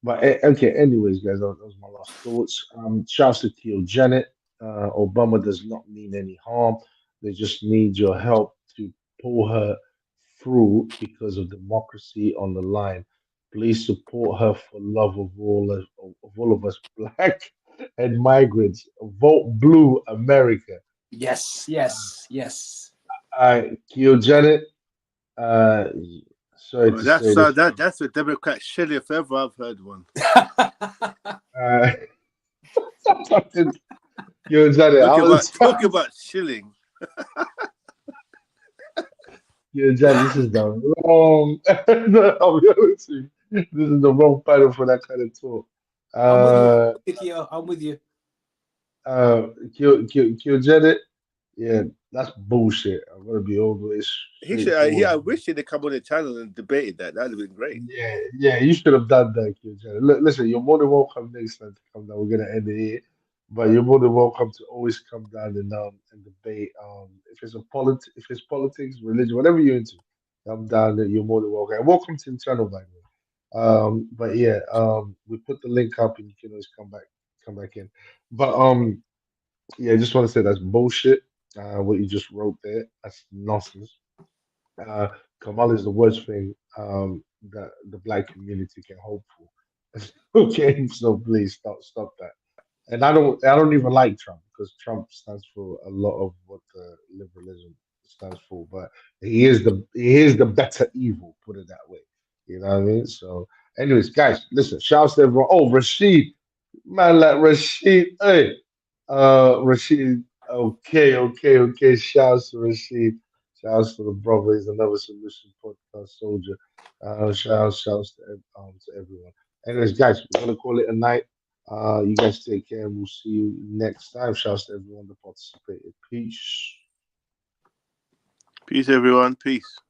[SPEAKER 1] But okay, anyways, guys, that was my last thoughts. Shouts to Keo Janet. Obama does not mean any harm. They just need your help to pull her through because of democracy on the line. Please support her for love of all of us black and migrants. Vote blue, America.
[SPEAKER 2] Yes, yes, yes.
[SPEAKER 1] Keo Janet. Uh, sorry
[SPEAKER 3] Well,
[SPEAKER 1] to say this.
[SPEAKER 3] that's a Democrat shilly if ever I've heard one.
[SPEAKER 1] Uh, Keo Janet. I was
[SPEAKER 3] Talk about shilling.
[SPEAKER 1] Yeah, Jack, this is the wrong. No, I'll be honest with you. This is the wrong pattern for that kind of talk.
[SPEAKER 2] I'm with you,
[SPEAKER 1] Uh,
[SPEAKER 2] Ikio. I'm with you.
[SPEAKER 1] Kill Janet, yeah, that's bullshit. I'm gonna be over it
[SPEAKER 3] He should. I
[SPEAKER 1] straightforward.
[SPEAKER 3] wish he'd have come on the channel and debated that. That'd have been great.
[SPEAKER 1] Yeah, you should have done that, Kill Janet. Listen, you're more than welcome next time to come down. We're gonna end it here, but you're more than welcome to always come down and debate. If it's politics, religion, whatever you're into, come down there. You're more than welcome. And welcome to the channel, by the way. But yeah, we put the link up and you can always come back in. But yeah, I just want to say that's bullshit. What you just wrote there, that's nonsense. Uh, Kamal is the worst thing that the black community can hope for. Okay, so please stop that. And I don't even like Trump because Trump stands for a lot of what liberalism stands for. But he is the better evil, put it that way. You know what I mean? So, anyways, guys, listen. Shouts to everyone. Oh, Rashid, man, like Rashid. Hey, Rashid. Okay. Shouts to Rashid. Shouts to the brother. He's another solution podcast soldier. Shouts to everyone. Anyways, guys, we're gonna call it a night. You guys take care, and we'll see you next time. Shouts to everyone that participated. Peace.
[SPEAKER 3] Peace, everyone. Peace.